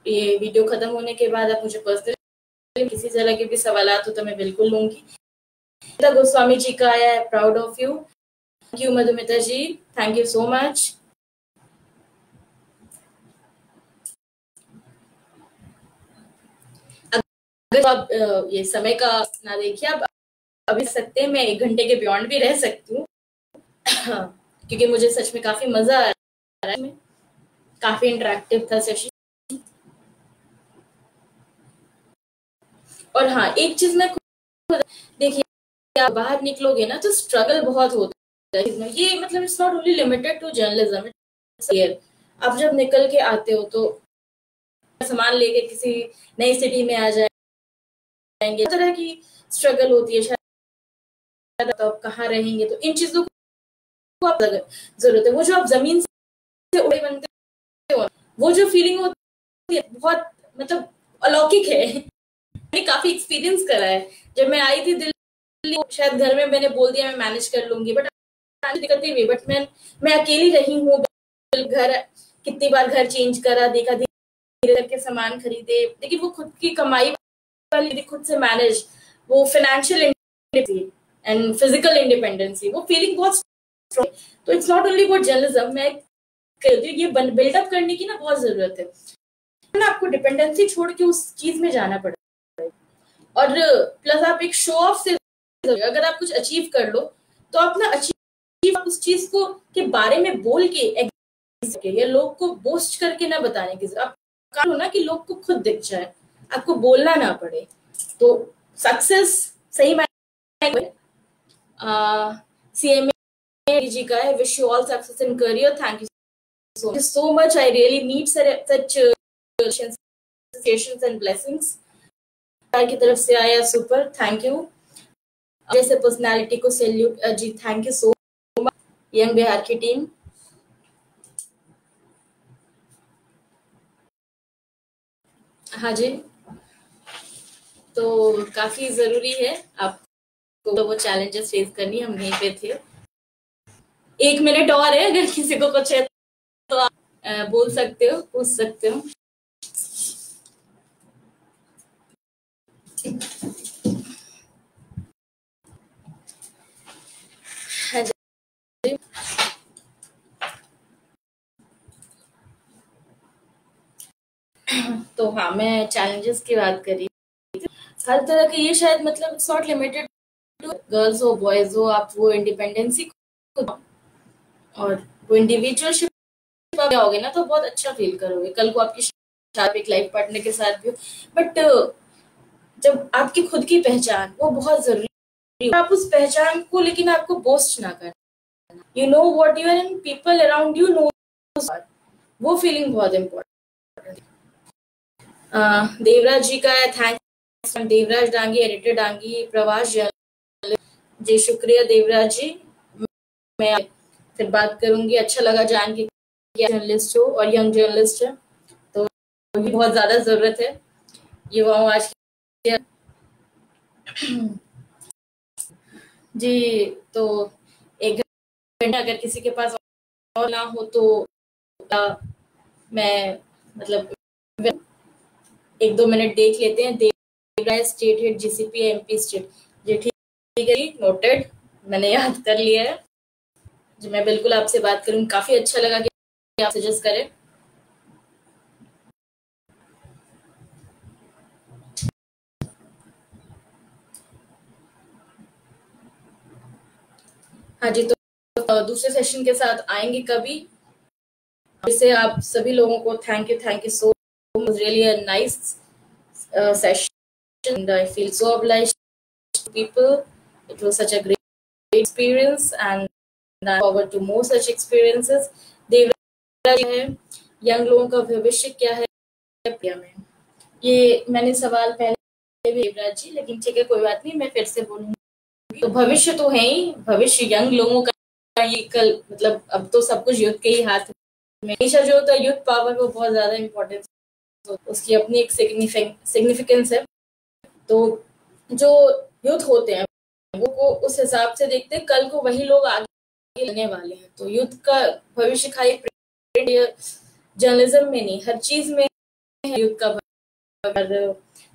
ये वीडियो खत्म होने के बाद आप मुझे पर्सनली किसी तरह के भी सवाल हो तो मैं बिल्कुल लूंगी। गोस्वामी जी का आया है, proud of you. Thank you Madhumita ji, thank you so much. अगर आप ये समय का ना देखिए, आप अभी सकते हैं, मैं 1 घंटे के बियॉन्ड भी रह सकती हूँ क्योंकि मुझे सच में काफी मजा आ रहा है। काफी इंटरेक्टिव था सेशन। और हाँ, एक चीज मैं देखिए, आप बाहर निकलोगे ना तो स्ट्रगल बहुत होता है इसमें। ये मतलब it's not only limited to journalism. आप जब निकल के आते हो तो सामान लेके किसी नई सिटी में आ जाएंगे, तरह की स्ट्रगल होती है। शायद तो आप कहाँ रहेंगे, तो इन चीजों को आप जरूरत है। वो जो आप जमीन से उड़े बनते हो, वो जो फीलिंग होती है बहुत मतलब अलौकिक है। मैंने काफी एक्सपीरियंस करा है। जब मैं आई थी दिल्ली, शायद घर में मैंने बोल दिया मैं मैनेज कर लूंगी, बट दिक्कत हुई। बट मैं अकेली रही हूँ। घर कितनी बार घर चेंज करा, देखा धीरे करके सामान खरीदे, लेकिन वो खुद की कमाई वाली खुद से मैनेज, वो financial independency and physical independency, वो फीलिंग बहुत स्ट्रॉन्ग। तो it's not only about journalism. मैं ये बिल्डअप करने की ना बहुत जरूरत है ना। आपको डिपेंडेंसी छोड़ के उस चीज में जाना पड़ेगा। और प्लस आप एक शो ऑफ से, अगर आप कुछ अचीव कर लो तो आप ना अचीव उस चीज को के बारे में बोल के या लोग को बोस्ट करके ना बताने की जरूरत। आप ना कि लोग को खुद दिख जाए, आपको बोलना ना पड़े। तो सक्सेस सही मायने CMA जी का है, wish you all success in career. Thank you so much. I really need such and blessings की तरफ से आया, सुपर, थैंक यू। जैसे पर्सनालिटी को salute ji, thank you so much. Young Bihar की टीम, हाँ जी। तो काफी जरूरी है आपको तो वो चैलेंजेस फेस करनी। हम यहीं पे थे। 1 मिनट और है, अगर किसी को कुछ है तो आप बोल सकते हो, पूछ सकते हो। हाँ जी। तो हाँ, मैं चैलेंजेस की बात करी हर तरह के, ये शायद मतलब it's not limited to girls हो बॉयज हो, आप वो इंडिपेंडेंसी को और वो इंडिविजुअलशिप आप आओगे ना तो बहुत अच्छा फील करोगे। कल को आपकी शादी एक लाइफ पार्टनर के साथ भी हो, बट जब आपकी खुद की पहचान, वो बहुत जरूरी है। आप उस पहचान को, लेकिन आपको बोस्ट ना कर, you know what you are and people around you know, वो फीलिंग बहुत इम्पोर्टेंट। देवराज जी का थैंक्स, देवराज डांगी, एडिटर डांगी, प्रवास जी, शुक्रिया देवराज जी। मैं फिर बात करूंगी, अच्छा लगा जान के कि जर्नलिस्ट हो और यंग जर्नलिस्ट है, तो ये बहुत ज्यादा जरूरत है युवाओं आज के। जी, तो एक घंटा अगर किसी के पास और ना हो तो मैं मतलब 1-2 मिनट देख लेते हैं। Devraj state head GCP MP state, जी ठीक है, नोटेड, मैंने याद कर लिया है जी। मैं बिल्कुल आपसे बात करूंगी, काफी अच्छा लगा कि आप सजेस्ट करें। हाँ जी, तो दूसरे सेशन के साथ आएंगे कभी। इससे आप सभी लोगों को thank you so much, really a nice session and I feel so obliged to people. It was such a great experience and I look forward to more such experiences. Devraj है, यंग लोगों का भविष्य क्या है प्रिया में, ये मैंने सवाल पहले भी देवराज जी, लेकिन ठीक है कोई बात नहीं, मैं फिर से बोलूंगी। तो भविष्य तो है ही, भविष्य यंग लोगों का, ये कल मतलब अब तो सब कुछ यूथ के ही हाथ में, हमेशा जो होता है यूथ पावर को बहुत ज्यादा इम्पोर्टेंस, उसकी अपनी एक सिग्निफिकेंस है। तो जो यूथ होते हैं वो को उस हिसाब से देखते हैं, कल को वही लोग आगे लेने वाले हैं। तो यूथ का भविष्य खाली प्रिंट जर्नलिज्म में नहीं, हर चीज में है यूथ का भविष्य।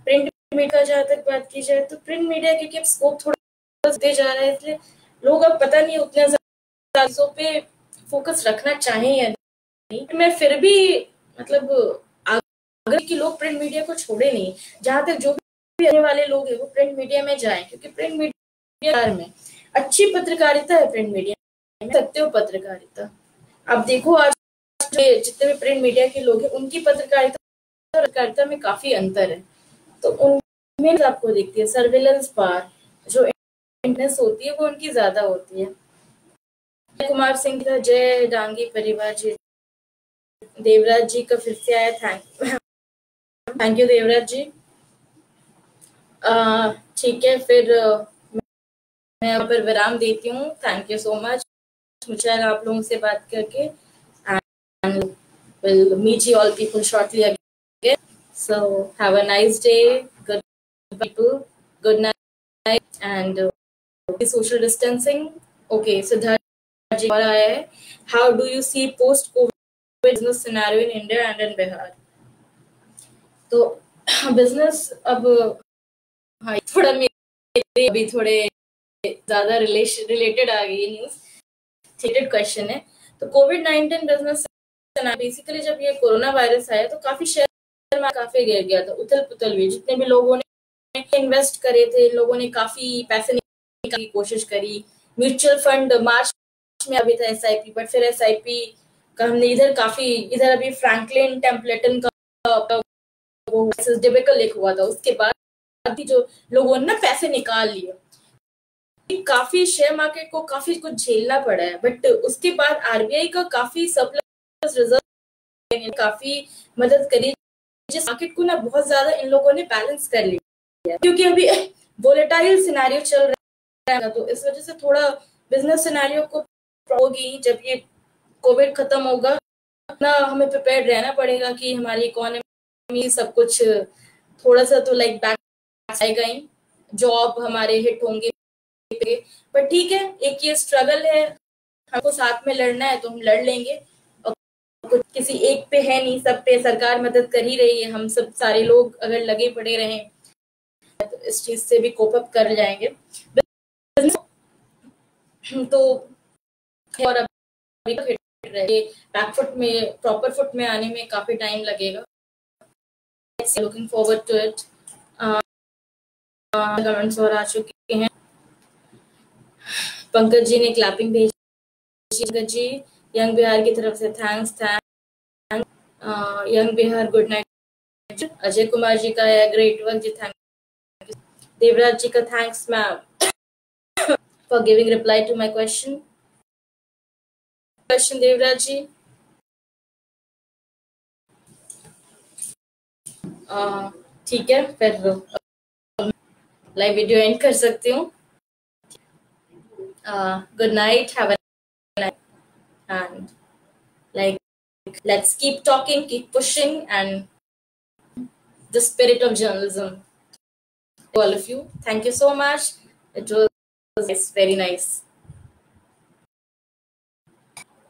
प्रिंट मीडिया का जहाँ तक बात की जाए तो प्रिंट मीडिया क्योंकि अब स्कोप थोड़ा दे जा रहा है, इसलिए लोग अब पता नहीं उतने ज्यादा चीजों पे फोकस रखना चाहें या नहीं। मैं फिर भी मतलब अगर कि लोग प्रिंट मीडिया को छोड़े नहीं, जहां तक जो भी आने वाले लोग हैं वो प्रिंट मीडिया में जाएं, क्योंकि प्रिंट मीडिया में अच्छी पत्रकारिता है, प्रिंट मीडिया में सकते हो पत्रकारिता। आप देखो आज जितने भी प्रिंट मीडिया के लोग हैं उनकी पत्रकारिता में काफी अंतर है। तो उनमें आपको दिखती है सर्विलेंस पावर, जो इंटेंस होती है वो उनकी ज्यादा होती है। कुमार सिंह का जय डांगी परिवार जी, देवराज जी का फिर से आया, थैंक यू देवराज जी। ठीक है, फिर मैं यहाँ पर विराम देती हूँ। थैंक यू सो मच, मुझे आप लोगों से बात करके, and we'll meet you all people shortly again. So have a nice day, good people, good night, and social distancing. Okay, Siddharth ji और आया है, how do you see post COVID business scenario in India and in Bihar? तो business अब, हाँ थोड़ा मेरे अभी थोड़े ज्यादा रिलेटेड आ गई न्यूज, रिलेटेड क्वेश्चन है। तो कोविड-19 बिजनेस बेसिकली जब ये कोरोना वायरस आया तो काफी शेयर में काफी गिर गया था, उथल पुथल हुई। जितने भी लोगों ने इन्वेस्ट करे थे, लोगों ने काफी पैसे निकालने की कोशिश करी। म्यूचुअल फंड मार्च में अभी था एसआईपी, बट फिर एसआईपी का हमने इधर अभी फ्रैंकलिन टेम्पलेटन का वो डिबिकल लिखा हुआ था, उसके बाद भी जो लोगों ने ना पैसे निकाल लिए, काफी शेयर मार्केट को काफी कुछ झेलना पड़ा है। बट उसके बाद आरबीआई का काफी सरप्लस रिजर्व काफी मदद करी, जिस मार्केट को ना बहुत ज्यादा इन लोगों ने बैलेंस कर लिया, क्योंकि अभी वोलेटाइल सिनेरियो चल रहा है। तो इस वजह से थोड़ा बिजनेस सिनेरियो को होगी, जब ये कोविड खत्म होगा ना हमें प्रिपेयर रहना पड़ेगा कि हमारी इकोनॉमी सब कुछ थोड़ा सा तो लाइक बैक आएगा ही, जॉब हमारे हिट होंगे। पर ठीक है, एक ये स्ट्रगल है, हमको साथ में लड़ना है तो हम लड़ लेंगे, और कुछ किसी एक पे है नहीं, सब पे सरकार मदद कर ही रही है। हम सब सारे लोग अगर लगे पड़े रहें तो इस चीज से भी कोप अप कर जाएंगे। तो और अभी बैकफुट में प्रॉपर फुट में आने में काफी टाइम लगेगा। Looking forward to it. Comments और आ चुके हैं। पंकज जी ने क्लैपिंग भेजी। पंकज जी यंग बिहार की तरफ से thanks. Young Bihar good night. Ajay Kumar ji का है ग्रेट वर्क जी, थैंक यू। देवराज जी का thanks ma'am for giving reply to my question. Devraj ji, ठीक है, फिर लाइव वीडियो एंड कर सकती हूँ। Good night, have a night, and like let's keep talking, keep pushing, and the spirit of journalism. All of you, thank you so much. It was very nice.